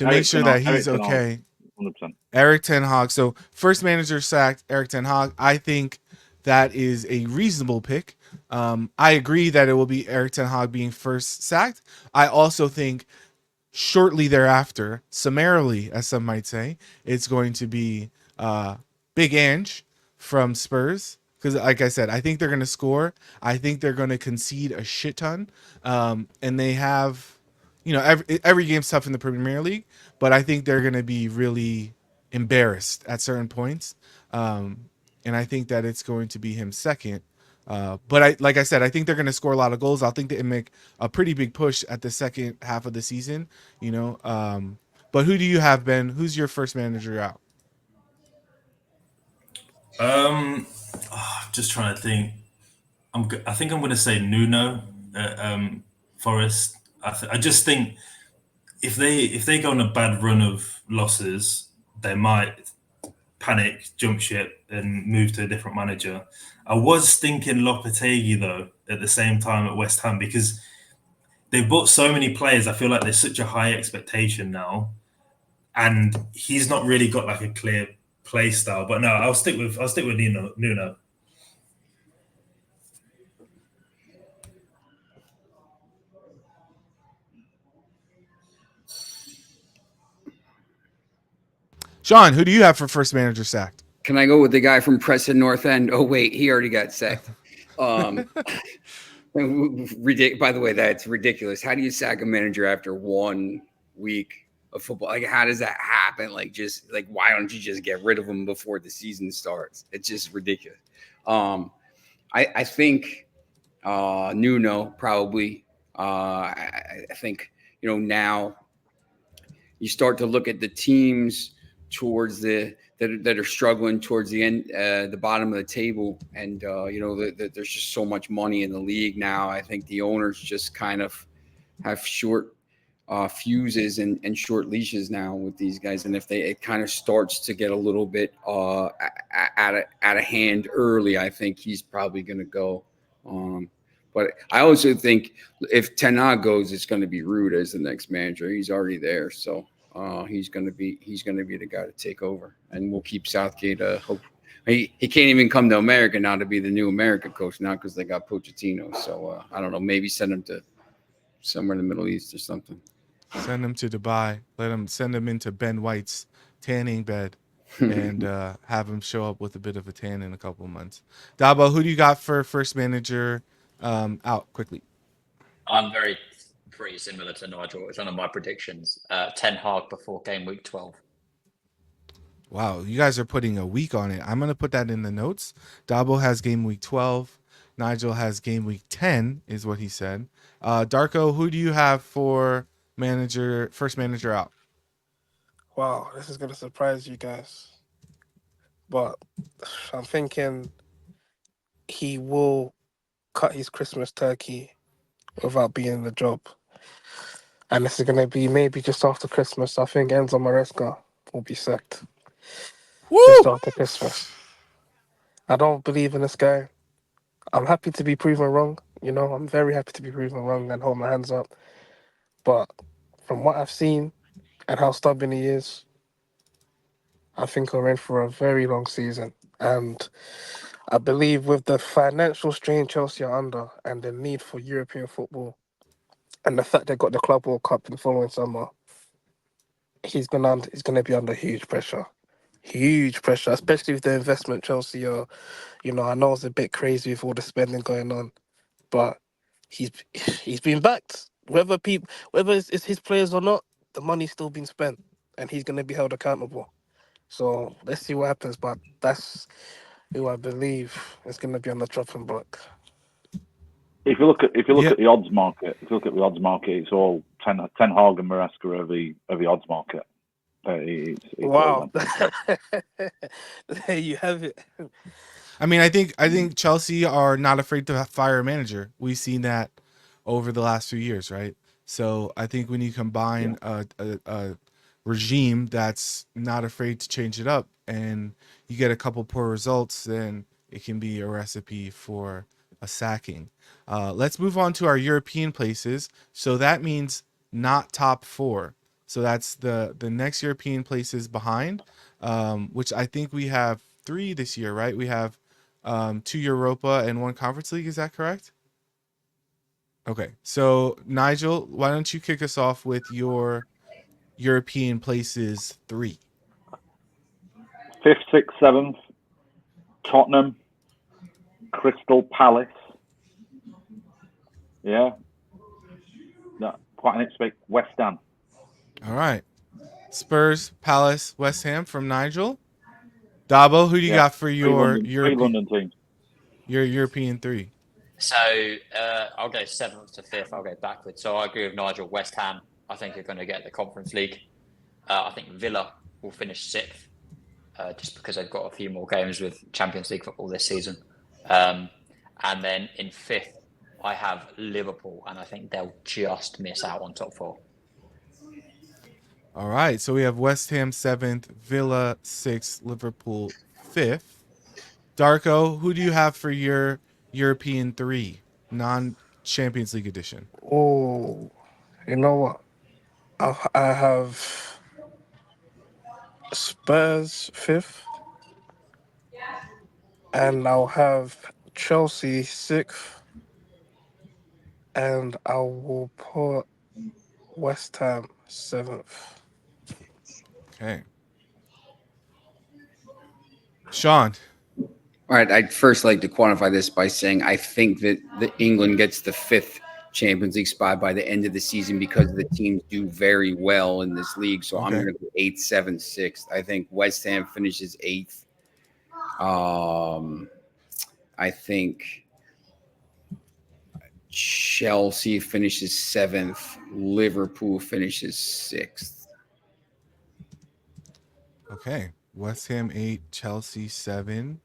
make sure that he's okay. 100%. Eric Ten Hag. So first manager sacked, Eric Ten Hag. I think that is a reasonable pick. I agree that it will be Eric Ten Hag being first sacked. I also think shortly thereafter, summarily, as some might say, it's going to be Big Ange from Spurs because, like I said, I think they're going to score. I think they're going to concede a shit ton, and they have, every game's tough in the Premier League, but I think they're going to be really embarrassed at certain points, and I think that it's going to be him second. But like I said, I think they're going to score a lot of goals. I think they make a pretty big push at the second half of the season. But who do you have, Ben? Who's your first manager out? Just trying to think. I think I'm going to say Nuno, Forest. I just think if they go on a bad run of losses, they might panic, jump ship, and move to a different manager. I was thinking Lopetegui though at the same time at West Ham because they've bought so many players. I feel like there's such a high expectation now, and he's not really got like a clear play style. But no, I'll stick with Nuno. Sean, who do you have for first manager sacked? Can I go with the guy from Preston North End? Oh wait, he already got sacked. By the way, that's ridiculous. How do you sack a manager after 1 week of football? Like, how does that happen? Like, why don't you just get rid of him before the season starts? It's just ridiculous. I think Nuno probably. I think now you start to look at the teams towards that are struggling towards the end, the bottom of the table, and there's just so much money in the league now. I think the owners just kind of have short fuses and short leashes now with these guys, and if it kind of starts to get a little bit out of hand early, I think he's probably going to go. But I also think if Ten Hag goes, it's going to be Ruud as the next manager. He's already there, so. He's going to be the guy to take over, and we'll keep Southgate. Hope he can't even come to America now to be the new America coach now because they got Pochettino. So I don't know, maybe send him to somewhere in the Middle East or something. Send him to Dubai. Send him into Ben White's tanning bed, and have him show up with a bit of a tan in a couple of months. Dabo, who do you got for first manager out quickly? I'm pretty similar to Nigel. It's one of my predictions. Ten Hag before game week 12. Wow, you guys are putting a week on it. I'm going to put that in the notes. Dabo has game week 12. Nigel has game week 10, is what he said. Darko, who do you have for first manager out? Wow, this is gonna surprise you guys, but I'm thinking he will cut his Christmas turkey without being in the job. And this is going to be maybe just after Christmas. I think Enzo Maresca will be sacked. Woo! Just after Christmas. I don't believe in this guy. I'm happy to be proven wrong. I'm very happy to be proven wrong and hold my hands up. But from what I've seen and how stubborn he is, I think we're in for a very long season. And I believe with the financial strain Chelsea are under and the need for European football and the fact they got the Club World Cup in the following summer, he's gonna be under huge pressure. Huge pressure, especially with the investment Chelsea are. I know it's a bit crazy with all the spending going on, but he's been backed. Whether it's his players or not, the money's still being spent, and he's gonna be held accountable. So let's see what happens. But that's who I believe is gonna be on the chopping block. If you look at the odds market, it's all Ten Hag and Maresca are the odds market. It's Wow, there you have it. I mean, I think Chelsea are not afraid to fire a manager. We've seen that over the last few years, right? So I think when you combine a regime that's not afraid to change it up, and you get a couple poor results, then it can be a recipe for a sacking. Let's move on to our European places. So that means not top 4. So that's the next European places behind, which I think we have 3 this year, right? We have 2 Europa and 1 Conference League. Is that correct? Okay. So Nigel, why don't you kick us off with your European places 3? 5th, 6th, 7th, Tottenham, Crystal Palace. Yeah. No, quite an expect West Ham. All right. Spurs, Palace, West Ham from Nigel. Dabo, who do you got for your three London teams. Your European 3? So I'll go 7th to 5th. I'll go backwards. So I agree with Nigel. West Ham, I think, are going to get the Conference League. I think Villa will finish 6th, just because they've got a few more games with Champions League football this season. And then in 5th, I have Liverpool, and I think they'll just miss out on top 4. All right. So we have West Ham 7th, Villa 6th, Liverpool 5th. Darko, who do you have for your European 3, non-Champions League edition? Oh, you know what? I have Spurs 5th, and I'll have Chelsea 6th, and I will put West Ham 7th. Okay. Sean. All right, I'd first like to quantify this by saying I think that England gets the 5th Champions League spot by the end of the season because the teams do very well in this league. So I'm Okay. going to go 8th, 7th, 6th. I think West Ham finishes 8th. I think Chelsea finishes 7th. Liverpool finishes 6th. Okay. West Ham 8, Chelsea 7,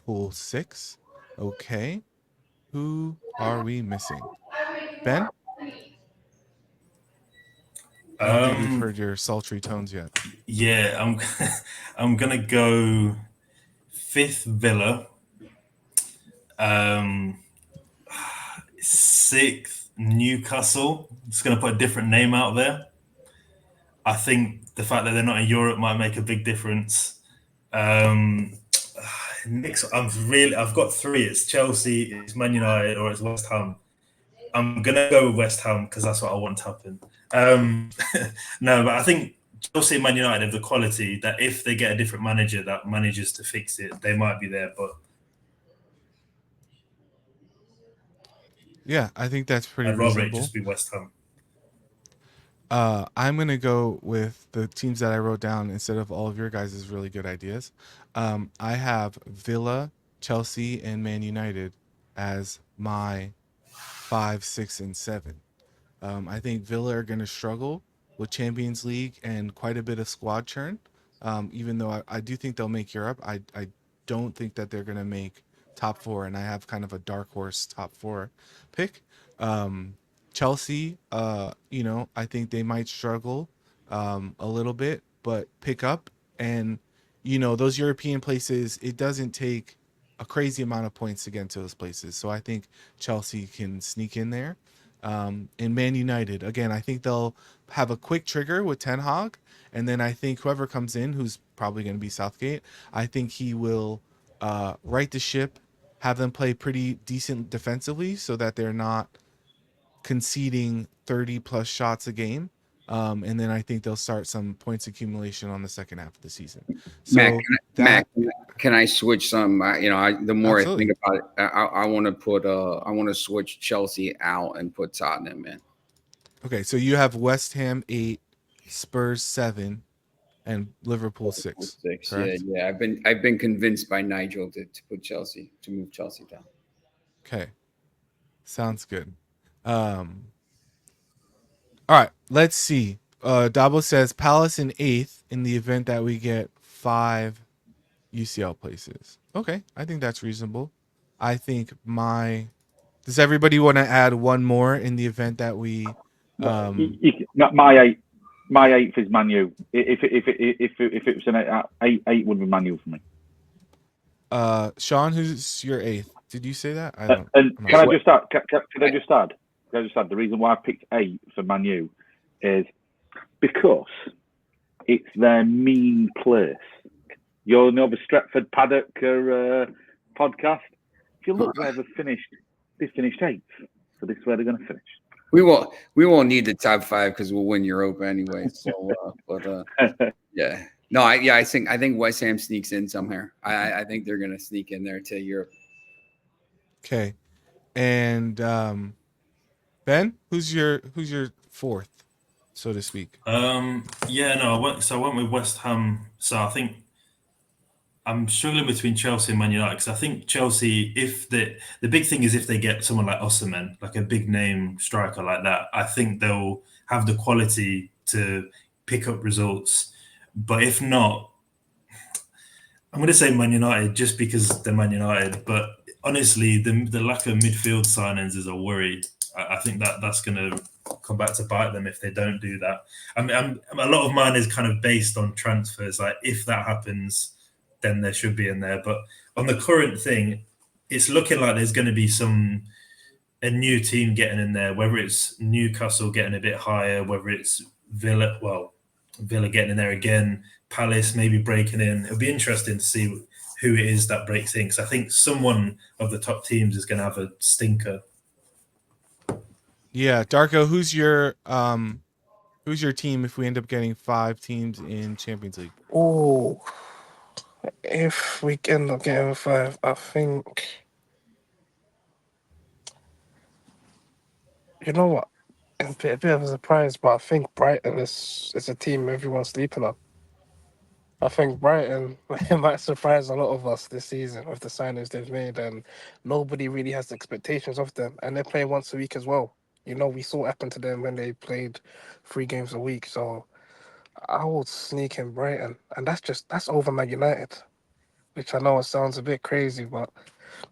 Pool 6. Okay. Who are we missing? Ben? I don't think we've heard your sultry tones yet. Yeah, I'm gonna go 5th Villa, 6th Newcastle. Just gonna put a different name out there. I think the fact that they're not in Europe might make a big difference. Next, I've got 3. It's Chelsea, it's Man United, or it's West Ham. I'm gonna go with West Ham because that's what I want to happen. No, but I think Chelsea and Man United have the quality that if they get a different manager that manages to fix it, they might be there. But Yeah, I think that's pretty I'd rather it reasonable. just be West Ham. I'm going to go with the teams that I wrote down instead of all of your guys' really good ideas. I have Villa, Chelsea, and Man United as my 5, 6, and 7. I think Villa are going to struggle with Champions League and quite a bit of squad churn. Even though I do think they'll make Europe, I don't think that they're going to make top 4, and I have kind of a dark horse top 4 pick. Chelsea, I think they might struggle a little bit, but pick up. And, those European places, it doesn't take a crazy amount of points to get into those places. So I think Chelsea can sneak in there. And Man United, again, I think they'll have a quick trigger with Ten Hag. And then I think whoever comes in, who's probably going to be Southgate, I think he will right the ship, have them play pretty decent defensively so that they're not conceding 30 plus shots a game. And then I think they'll start some points accumulation on the second half of the season. So Mac, can I switch some? The more Absolutely. I think about it, I want to switch Chelsea out and put Tottenham in. Okay, so you have West Ham 8, Spurs 7, and Liverpool 6. Correct? Yeah. I've been convinced by Nigel to move Chelsea down. Okay, sounds good. All right, let's see. Dabo says Palace in 8th in the event that we get 5 UCL places. Okay, I think that's reasonable. I think does everybody want to add one more in the event that we My 8th is Man U. If it was an 8 would be Man U for me. Sean, who's your 8th? Did you say that? Can I just add? Can I just add? The reason why I picked 8 for Man U is because it's their mean place. You know the Stretford Paddock podcast. If you look where they finished 8th. So this is where they're going to finish. We won't need the top 5 because we'll win Europa anyway. So, yeah. No, I think West Ham sneaks in somewhere. I think they're going to sneak in there to Europe. Okay. And Ben, who's your fourth, so to speak? Yeah, no, I went with West Ham. So I think I'm struggling between Chelsea and Man United because I think Chelsea, if the big thing is if they get someone like Osimhen, like a big name striker like that, I think they'll have the quality to pick up results. But if not, I'm going to say Man United just because they're Man United. But honestly, the lack of midfield signings is a worry. I think that's going to come back to bite them if they don't do that. I mean, a lot of mine is kind of based on transfers. Like if that happens, then there should be in there. But on the current thing, it's looking like there's going to be a new team getting in there. Whether it's Newcastle getting a bit higher, whether it's Villa getting in there again, Palace maybe breaking in. It'll be interesting to see who it is that breaks in because I think someone of the top teams is going to have a stinker. Yeah, Darko, who's your team if we end up getting 5 teams in Champions League? Oh, if we end up getting 5, I think. You know what? It's a bit of a surprise, but I think Brighton is a team everyone's sleeping on. I think Brighton might surprise a lot of us this season with the signings they've made, and nobody really has expectations of them. And they're playing once a week as well. You know, we saw what happened to them when they played 3 games a week. So I would sneak in Brighton, and that's over Man United, which I know it sounds a bit crazy, but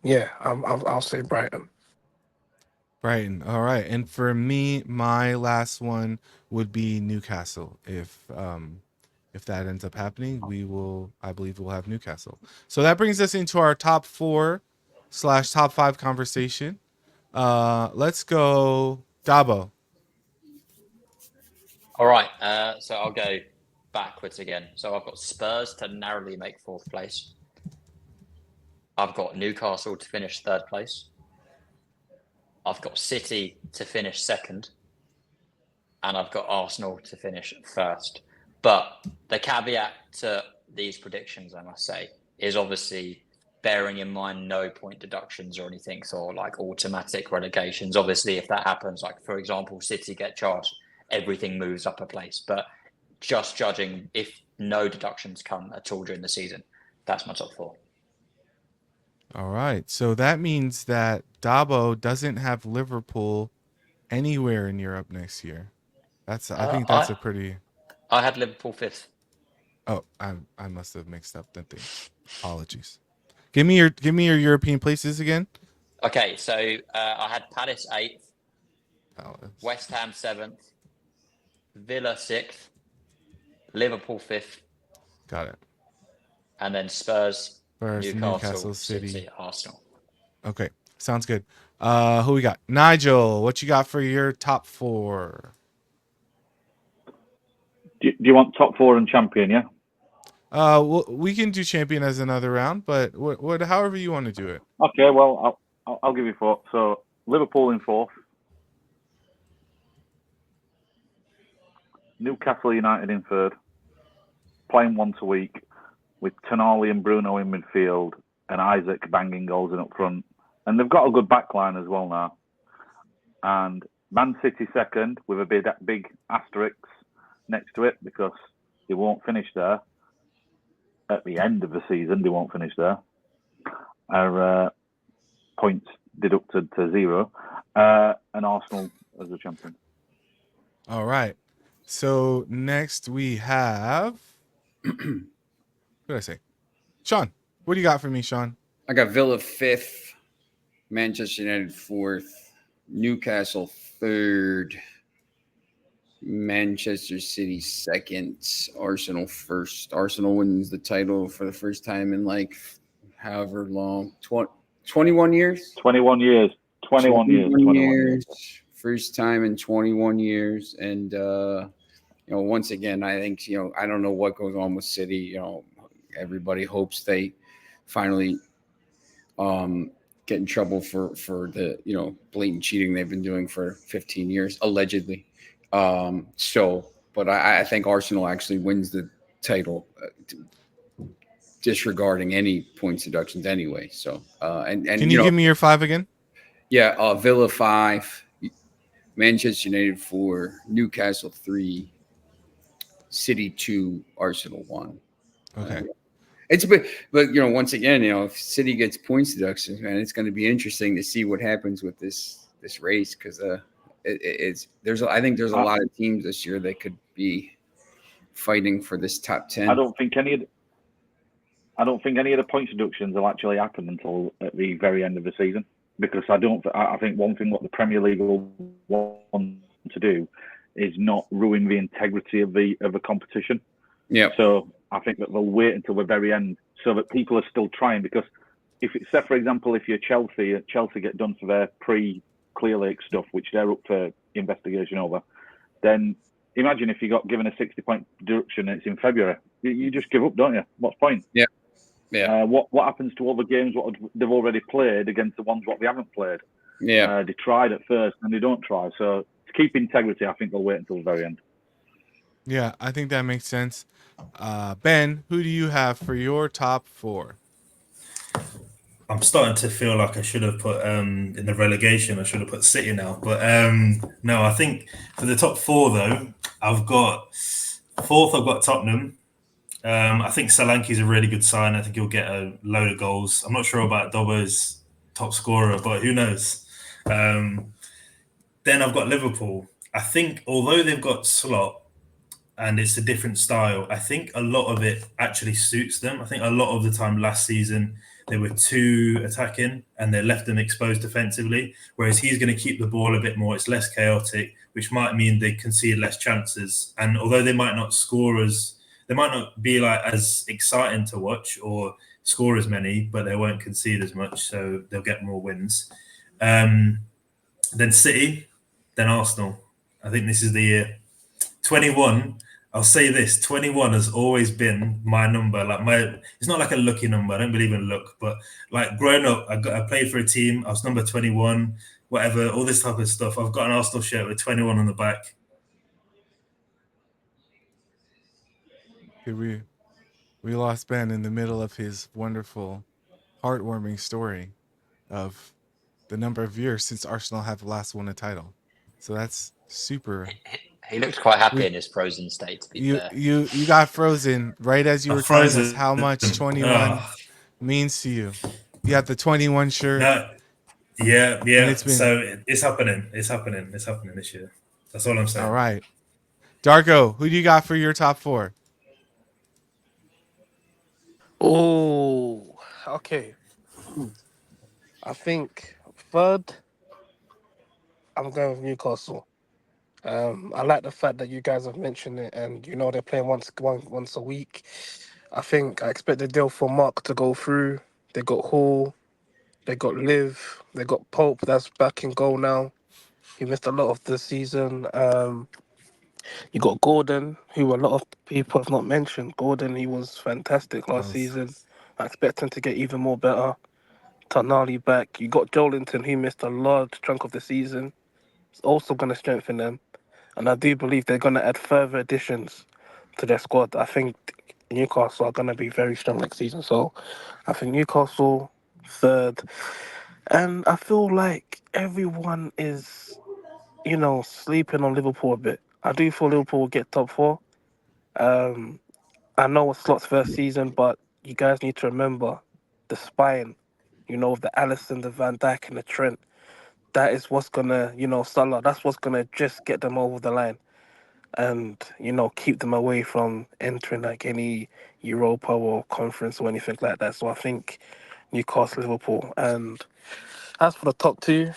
yeah, I'll say Brighton. Brighton. All right. And for me, my last one would be Newcastle. If that ends up happening, I believe we'll have Newcastle. So that brings us into our top 4/top 5 conversation. Let's go Dabo. All right, so I'll go backwards again. So I've got Spurs to narrowly make 4th place. I've got Newcastle to finish 3rd place. I've got City to finish 2nd. And I've got Arsenal to finish 1st. But the caveat to these predictions, I must say, is obviously bearing in mind no point deductions or anything, so like automatic relegations. Obviously, if that happens, like for example, City get charged, everything moves up a place. But just judging if no deductions come at all during the season, that's my top 4. All right. So that means that Dabo doesn't have Liverpool anywhere in Europe next year. I think that's a pretty. I had Liverpool 5th. Oh, I must have mixed up that thing. Apologies. Give me your European places again. Okay, so I had Palace 8th, Palace. West Ham 7th, Villa 6th, Liverpool 5th. Got it. And then Spurs, Newcastle, City, Arsenal. Okay, sounds good. Who we got? Nigel, what you got for your top 4? Do you want top 4 and champion? Yeah. We can do champion as another round, but what however you want to do it. Okay. Well, I'll give you 4. So Liverpool in 4th, Newcastle United in 3rd, playing once a week with Tonali and Bruno in midfield and Isaac banging goals in up front. And they've got a good back line as well now. And Man City 2nd with a big asterisk next to it because they won't finish there. At the end of the season, they won't finish there. Our points deducted to 0. And Arsenal as the champion. All right. So next we have what did I say? Sean, what do you got for me, Sean? I got Villa 5th, Manchester United 4th, Newcastle 3rd, Manchester City 2nd, Arsenal 1st. Arsenal wins the title for the first time in like however long, 21 years? 21 years. 21 years. First time in 21 years. And, once again, I think, I don't know what goes on with City. Everybody hopes they finally get in trouble for the, blatant cheating they've been doing for 15 years, allegedly. But I think Arsenal actually wins the title. disregarding any points deductions anyway. So Can you give me your 5 again? yeah, Villa 5, Manchester United 4, Newcastle 3, City 2, Arsenal 1. Okay. It's a bit, but once again, if City gets points deductions, man, it's going to be interesting to see what happens with this race because I think there's a I, lot of teams this year that could be fighting for this top 10. I don't think any of the points deductions will actually happen until at the very end of the season, because I think one thing what the Premier League will want to do is not ruin the integrity of the competition. Yeah. So I think that they'll wait until the very end so that people are still trying. Because if it's, say, for example, if you're Chelsea get done for their pre-Clear Lake stuff, which they're up for investigation over, then imagine if you got given a 60-point deduction and it's in February. You just give up, don't you? What's the point? Yeah. Yeah. What happens to all the games what they've already played against the ones what they haven't played? Yeah. They tried at first and they don't try. So to keep integrity, I think they'll wait until the very end. Yeah, I think that makes sense. Ben, who do you have for your top 4? I'm starting to feel like I should have put in the relegation. I should have put City now, but no. I think for the top 4 though, I've got 4th. I've got Tottenham. I think Solanke's a really good sign. I think he'll get a load of goals. I'm not sure about Dobbo's top scorer, but who knows? Then I've got Liverpool. I think although they've got Slot and it's a different style, I think a lot of it actually suits them. I think a lot of the time last season they were too attacking and they left them exposed defensively, whereas he's going to keep the ball a bit more. It's less chaotic, which might mean they concede less chances. And although they might not they might not be like as exciting to watch or score as many, but they won't concede as much, so they'll get more wins. Then City, then Arsenal. I think this is the year. 21. I'll say this: 21 has always been my number. It's not like a lucky number. I don't believe in luck, but like growing up, I played for a team. I was number 21, whatever, all this type of stuff. I've got an Arsenal shirt with 21 on the back. We lost Ben in the middle of his wonderful, heartwarming story of the number of years since Arsenal have last won a title. So that's super. He looked quite happy We- in his frozen state, to be You fair. you got frozen right as you were telling us how much 21 means to you. You have the 21 shirt. No, yeah. And it's been So it's happening. It's happening this year. That's all I'm saying. all right. Darko, who do you got for your top 4? Oh, okay. I think third, I'm going with Newcastle. I like the fact that you guys have mentioned it, and they're playing once a week. I expect the deal for Mark to go through. They got Hall, they got Liv, they got Pope that's back in goal now. He missed a lot of the season. You got Gordon, who a lot of people have not mentioned. Gordon, he was fantastic last season. I expect him to get even more better. Tonali back. You got Jolinton, who missed a large chunk of the season. It's also going to strengthen them. And I do believe they're going to add further additions to their squad. I think Newcastle are going to be very strong next season. So I think Newcastle third. And I feel like everyone is, sleeping on Liverpool a bit. I do feel Liverpool will get top 4. Um, I know it's Slot's first season, but you guys need to remember the spine, of the Alisson, the Van Dijk, and the Trent. That is what's gonna, Salah. That's what's gonna just get them over the line, and keep them away from entering like any Europa or conference or anything like that. So I think Newcastle, Liverpool, and as for the top 2,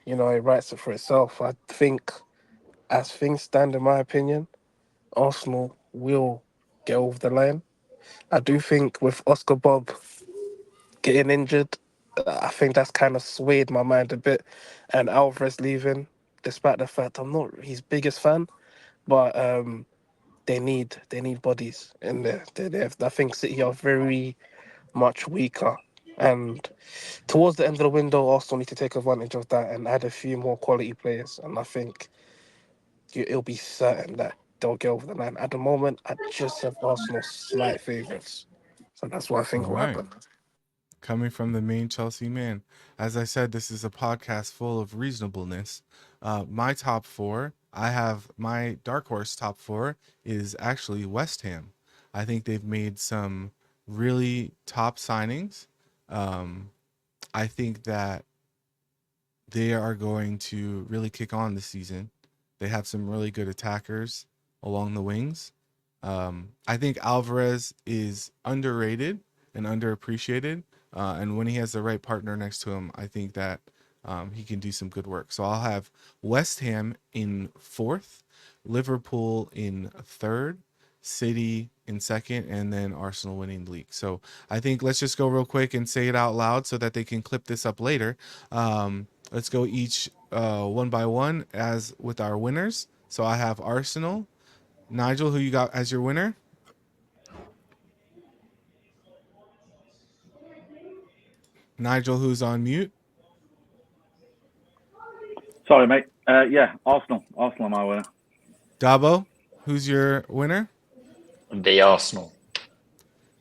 it writes it for itself. I think, as things stand, in my opinion, Arsenal will get over the line. I do think with Oscar Bob getting injured, I think that's kind of swayed my mind a bit. And Alvarez leaving, despite the fact I'm not his biggest fan, but they need bodies in there. I think City are very much weaker. And towards the end of the window, Arsenal need to take advantage of that and add a few more quality players. And I think it'll be certain that they'll get over the line. At the moment, I just have Arsenal slight favourites. So that's what I think All will right. happen. Coming from the main Chelsea man. As I said, this is a podcast full of reasonableness. My top four, I have my dark horse top four is actually West Ham. I think they've made some really top signings. I think that they are going to really kick on this season. They have some really good attackers along the wings. I think Alvarez is underrated and underappreciated. And when he has the right partner next to him, I think that he can do some good work. So I'll have West Ham in fourth, Liverpool in third, City in second, and then Arsenal winning the league. So I think let's just go real quick and say it out loud so that they can clip this up later. Let's go each one by one as with our winners. So I have Arsenal. Nigel, who you got as your winner? Nigel, who's on mute? Sorry, mate. Yeah, Arsenal. Arsenal are my winner. Dabo, who's your winner? The Arsenal.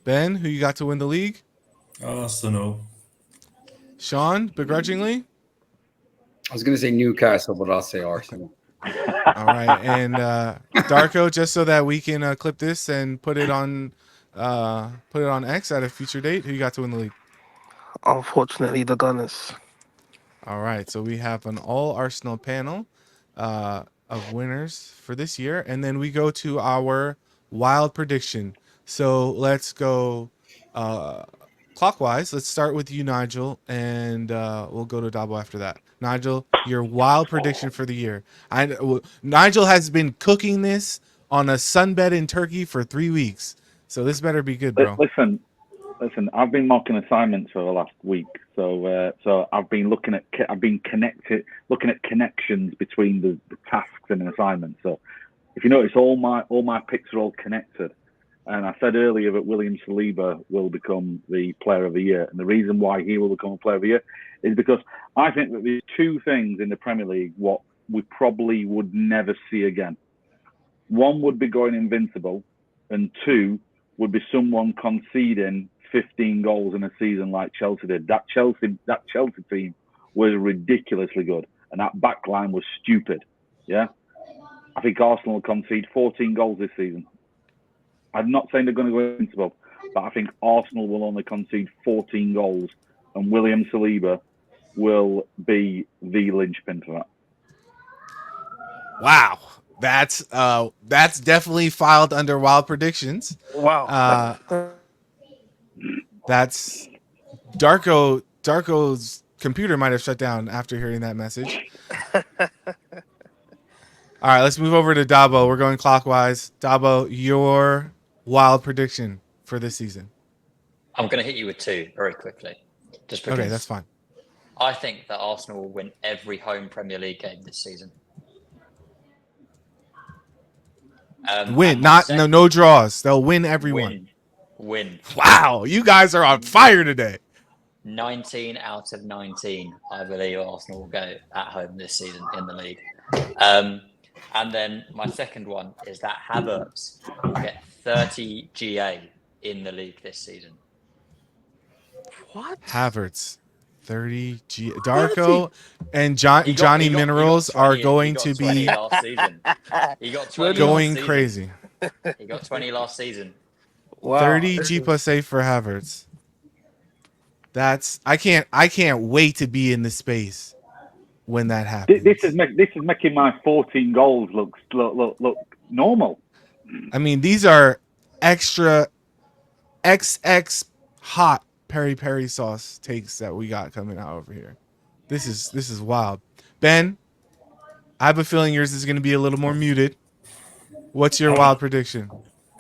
Ben, who you got to win the league? Arsenal. Sean, begrudgingly? I was going to say Newcastle, but I'll say Arsenal. All right. And Darko, just so that we can clip this and put it on X at a future date, who you got to win the league? Unfortunately, the Gunners. All right, so we have an all Arsenal panel of winners for this year, and then we go to our wild prediction. So let's go clockwise. Let's start with you, Nigel, and we'll go to Dabo after that. Nigel, your wild prediction for the year. Nigel has been cooking this on a sunbed in Turkey for 3 weeks, so this better be good, bro. Listen. I've been mocking assignments for the last week, so I've been looking at connections between the tasks and an assignment. So if you notice, all my picks are all connected. And I said earlier that William Saliba will become the player of the year. And the reason why he will become a player of the year is because I think that there's two things in the Premier League what we probably would never see again. One would be going invincible, and two would be someone conceding 15 goals in a season like Chelsea did. That Chelsea team was ridiculously good, and that back line was stupid. Yeah, I think Arsenal will concede 14 goals this season. I'm not saying they're going to go invincible, but I think Arsenal will only concede 14 goals, and William Saliba will be the linchpin for that. Wow. That's definitely filed under wild predictions. Wow. That's Darko's computer might have shut down after hearing that message. All right, let's move over to Dabo. We're going clockwise. Dabo, your wild prediction for this season. I'm going to hit you with two very quickly. Just because Okay, that's fine. I think that Arsenal will win every home Premier League game this season. No draws. They'll win everyone. Win. Wow, you guys are on fire today. 19 out of 19, I believe Arsenal will go at home this season in the league. And then my second one is that Havertz will get 30 GA in the league this season. What? Havertz, 30 G. Darko and Johnny Minerals are going to be last season. He got 20 going last crazy. Season. He got 20 last season. Wow. 30 G plus A for Havertz. I can't wait to be in the space when that happens. This is making my 14 goals look normal. I mean, these are extra XX hot peri sauce takes that we got coming out over here. This is wild. Ben, I have a feeling yours is going to be a little more muted. What's your wild prediction?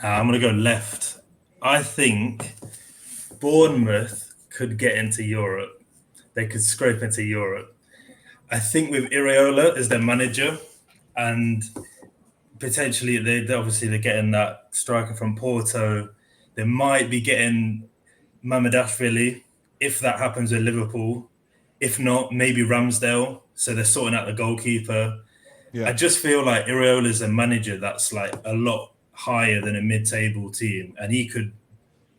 I'm going to go left. I think Bournemouth could get into Europe. They could scrape into Europe. I think with Iraola as their manager, and potentially they're getting that striker from Porto. They might be getting Mamadashvili if that happens with Liverpool. If not, maybe Ramsdale. So they're sorting out the goalkeeper. Yeah. I just feel like Iraola is a manager that's like a lot higher than a mid-table team, and he could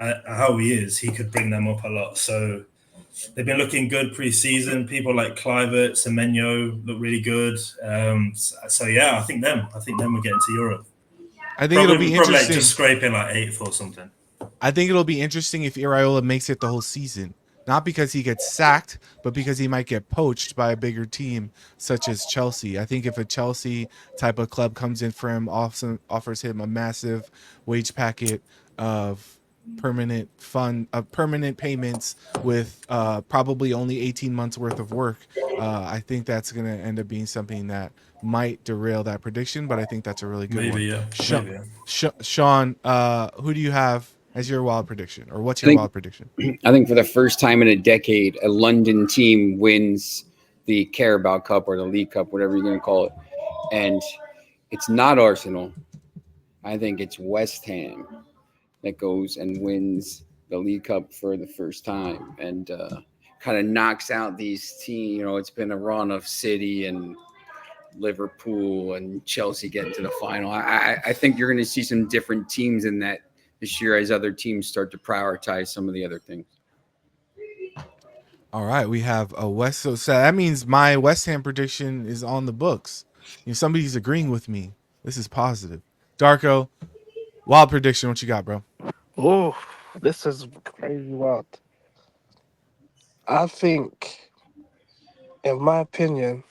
how he is, he could bring them up a lot. So they've been looking good pre-season. People like Kluivert, Semenyo look really good. So yeah, I think them will get into Europe. I think it'll be probably like interesting. just scraping like 8th or something. I think it'll be interesting if Iraola makes it the whole season. Not because he gets sacked, but because he might get poached by a bigger team such as Chelsea. I think if a Chelsea type of club comes in for him, offers him a massive wage packet of permanent payments with probably only 18 months worth of work, I think that's going to end up being something that might derail that prediction, but I think that's a really good one. Yeah. Sean, who do you have as your wild prediction, or what's your wild prediction? I think for the first time in a decade, a London team wins the Carabao Cup or the League Cup, whatever you're going to call it. And it's not Arsenal. I think it's West Ham that goes and wins the League Cup for the first time and kind of knocks out these teams. You know, it's been a run of City and Liverpool and Chelsea getting to the final. I think you're going to see some different teams in that this year as other teams start to prioritize some of the other things. All right, we have a so that means my West Ham prediction is on the books. You know, somebody's agreeing with me. This is positive. Darko, wild prediction. What you got, bro? Oh, this is crazy wild. I think, in my opinion,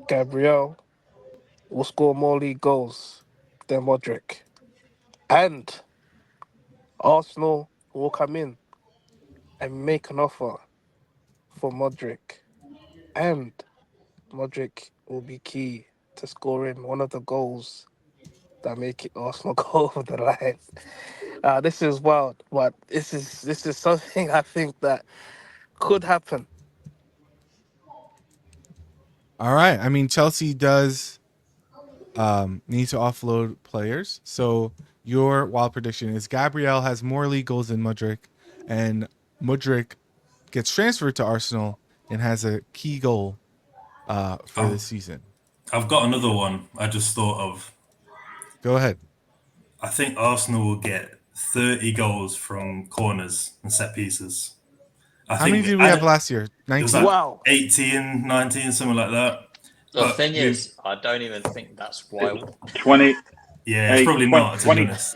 Gabriel will score more league goals than Modric. And Arsenal will come in and make an offer for Modric. And Modric will be key to scoring one of the goals that make it Arsenal go over the line. This is wild, but this is something I think that could happen. All right. I mean, Chelsea does need to offload players. So your wild prediction is Gabriel has more league goals than Mudryk, and Mudryk gets transferred to Arsenal and has a key goal for this season. I've got another one I just thought of. Go ahead. I think Arsenal will get 30 goals from corners and set pieces. How many did we have last year? 19? It was like Wow. 18, 19, something like that. The thing is, I don't even think that's wild. 20. Yeah, it's probably not, to be honest.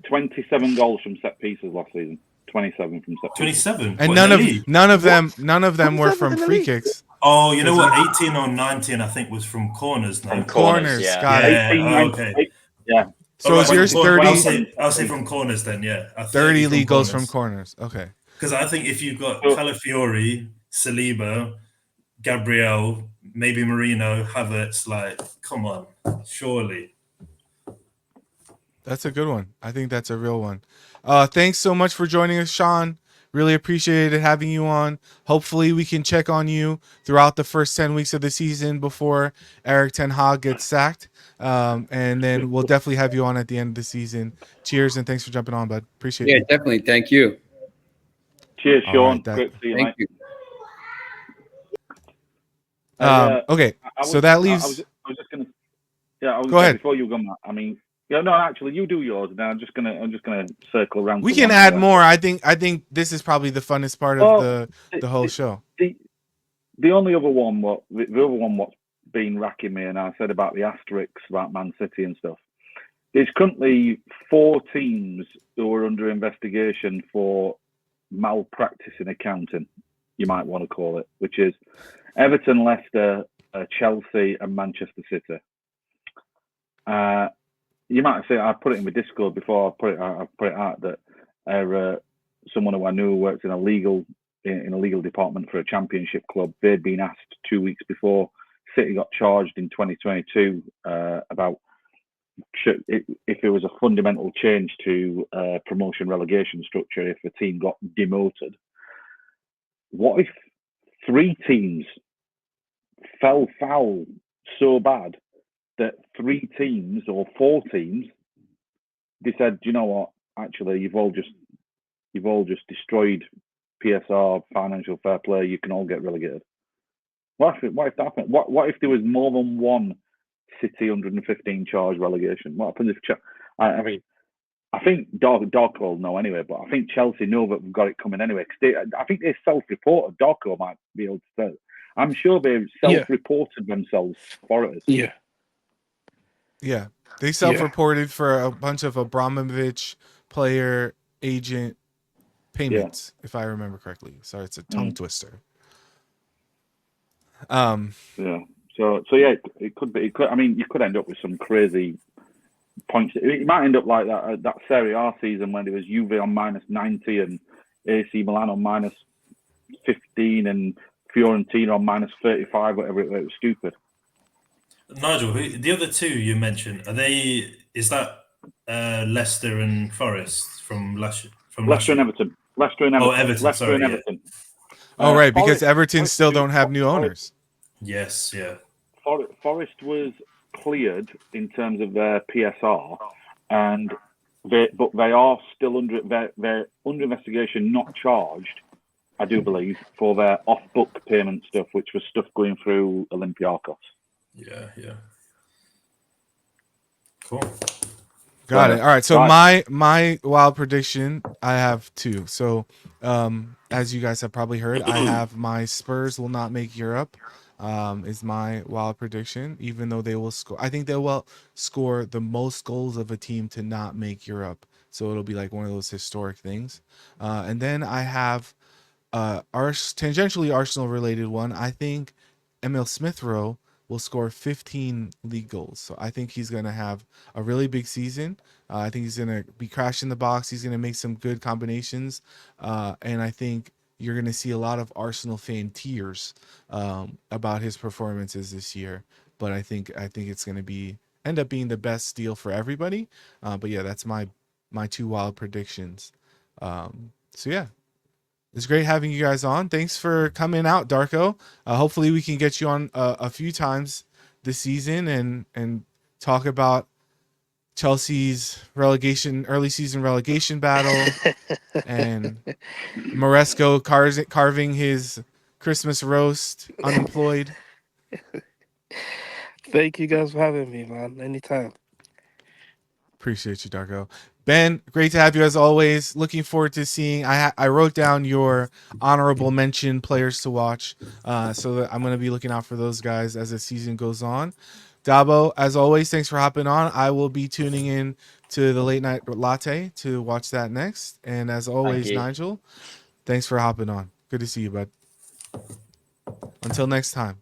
27 goals from set pieces last season. 27 from set pieces. 27? And What, none of them were from free kicks. Oh, you know what? 18 or 19, I think, was from corners. No? From corners, yeah. Got it. 18, okay. Yeah. So is yours 30? I'll say from corners then, yeah. 30 league goals from corners. Okay. Because I think if you've got Calafiori, Saliba, Gabriel, maybe Marino, Havertz, like, come on, surely. That's a good one. I think that's a real one. Thanks so much for joining us, Sean. Really appreciated having you on. Hopefully we can check on you throughout the first 10 weeks of the season before Eric Ten Hag gets sacked. And then we'll definitely have you on at the end of the season. Cheers, and thanks for jumping on, bud. Appreciate it. Yeah, definitely. Thank you. Cheers, Sean. Right, Great to see you, Thank mate. you. Okay, so that leaves... I was just going to... Yeah, I was Go ahead. Before you go, Matt, I mean... Yeah, no, actually, you do yours, and I'm just gonna circle around. We can add more. I think this is probably the funnest part of the whole show. The only other one, what's been racking me, and I said about the asterisks about Man City and stuff. There's currently 4 teams who are under investigation for malpractice in accounting, you might want to call it, which is Everton, Leicester, Chelsea, and Manchester City. You might say I put it in the Discord before I put it out that someone who I knew works in a legal department for a championship club. They'd been asked 2 weeks before City got charged in 2022 about if there was a fundamental change to promotion relegation structure if a team got demoted. What if 3 teams fell foul so bad that 3 teams or 4 teams, they said, you know what? Actually, you've all just destroyed PSR, financial fair play. You can all get relegated. What if that happened? What if there was more than one City 115 charge relegation? What happens if? I mean, I think Dorco will know anyway, but I think Chelsea know that we've got it coming anyway. I think they self-reported. Dorco might be able to say. I'm sure they self-reported themselves for it. Yeah. Yeah. They self-reported for a bunch of Abramovich player agent payments, if I remember correctly. Sorry, it's a tongue twister. Yeah. So yeah, it could be. I mean, you could end up with some crazy points. It might end up like that Serie A season when it was Juve on -90 and AC Milan on -15 and Fiorentina on -35, whatever it was. It was stupid. Nigel, the other two you mentioned, is that Leicester and Forest from last year? Leicester and Everton. Leicester and Everton. Oh, Everton. Leicester Sorry, and yeah. Everton. Oh, right, because Everton still don't have new owners. Yes, yeah. Forest was cleared in terms of their PSR, but they are still under investigation, not charged, I do believe, for their off-book payment stuff, which was stuff going through Olympiacos. Yeah. Cool. Got it. All right. So my wild prediction, I have two. So as you guys have probably heard, I have my Spurs will not make Europe. Is my wild prediction, even though they will score. I think they will score the most goals of a team to not make Europe. So it'll be like one of those historic things. And then I have tangentially Arsenal related one. I think Emil Smith Rowe will score 15 league goals. So I think he's going to have a really big season. I think he's going to be crashing the box. He's going to make some good combinations. And I think you're going to see a lot of Arsenal fan tears about his performances this year. But I think it's going to end up being the best deal for everybody. But yeah, that's my two wild predictions. So yeah. It's great having you guys on. Thanks for coming out, Darko. Hopefully we can get you on a few times this season and talk about Chelsea's early season relegation battle and Maresco carving his Christmas roast unemployed. Thank you guys for having me, man. Anytime. Appreciate you, Darko. Ben, great to have you as always. Looking forward to seeing. I wrote down your honorable mention players to watch, so that I'm going to be looking out for those guys as the season goes on. Dabo, as always, thanks for hopping on. I will be tuning in to the Late Night Latte to watch that next. And as always, Nigel, thanks for hopping on. Good to see you, bud. Until next time.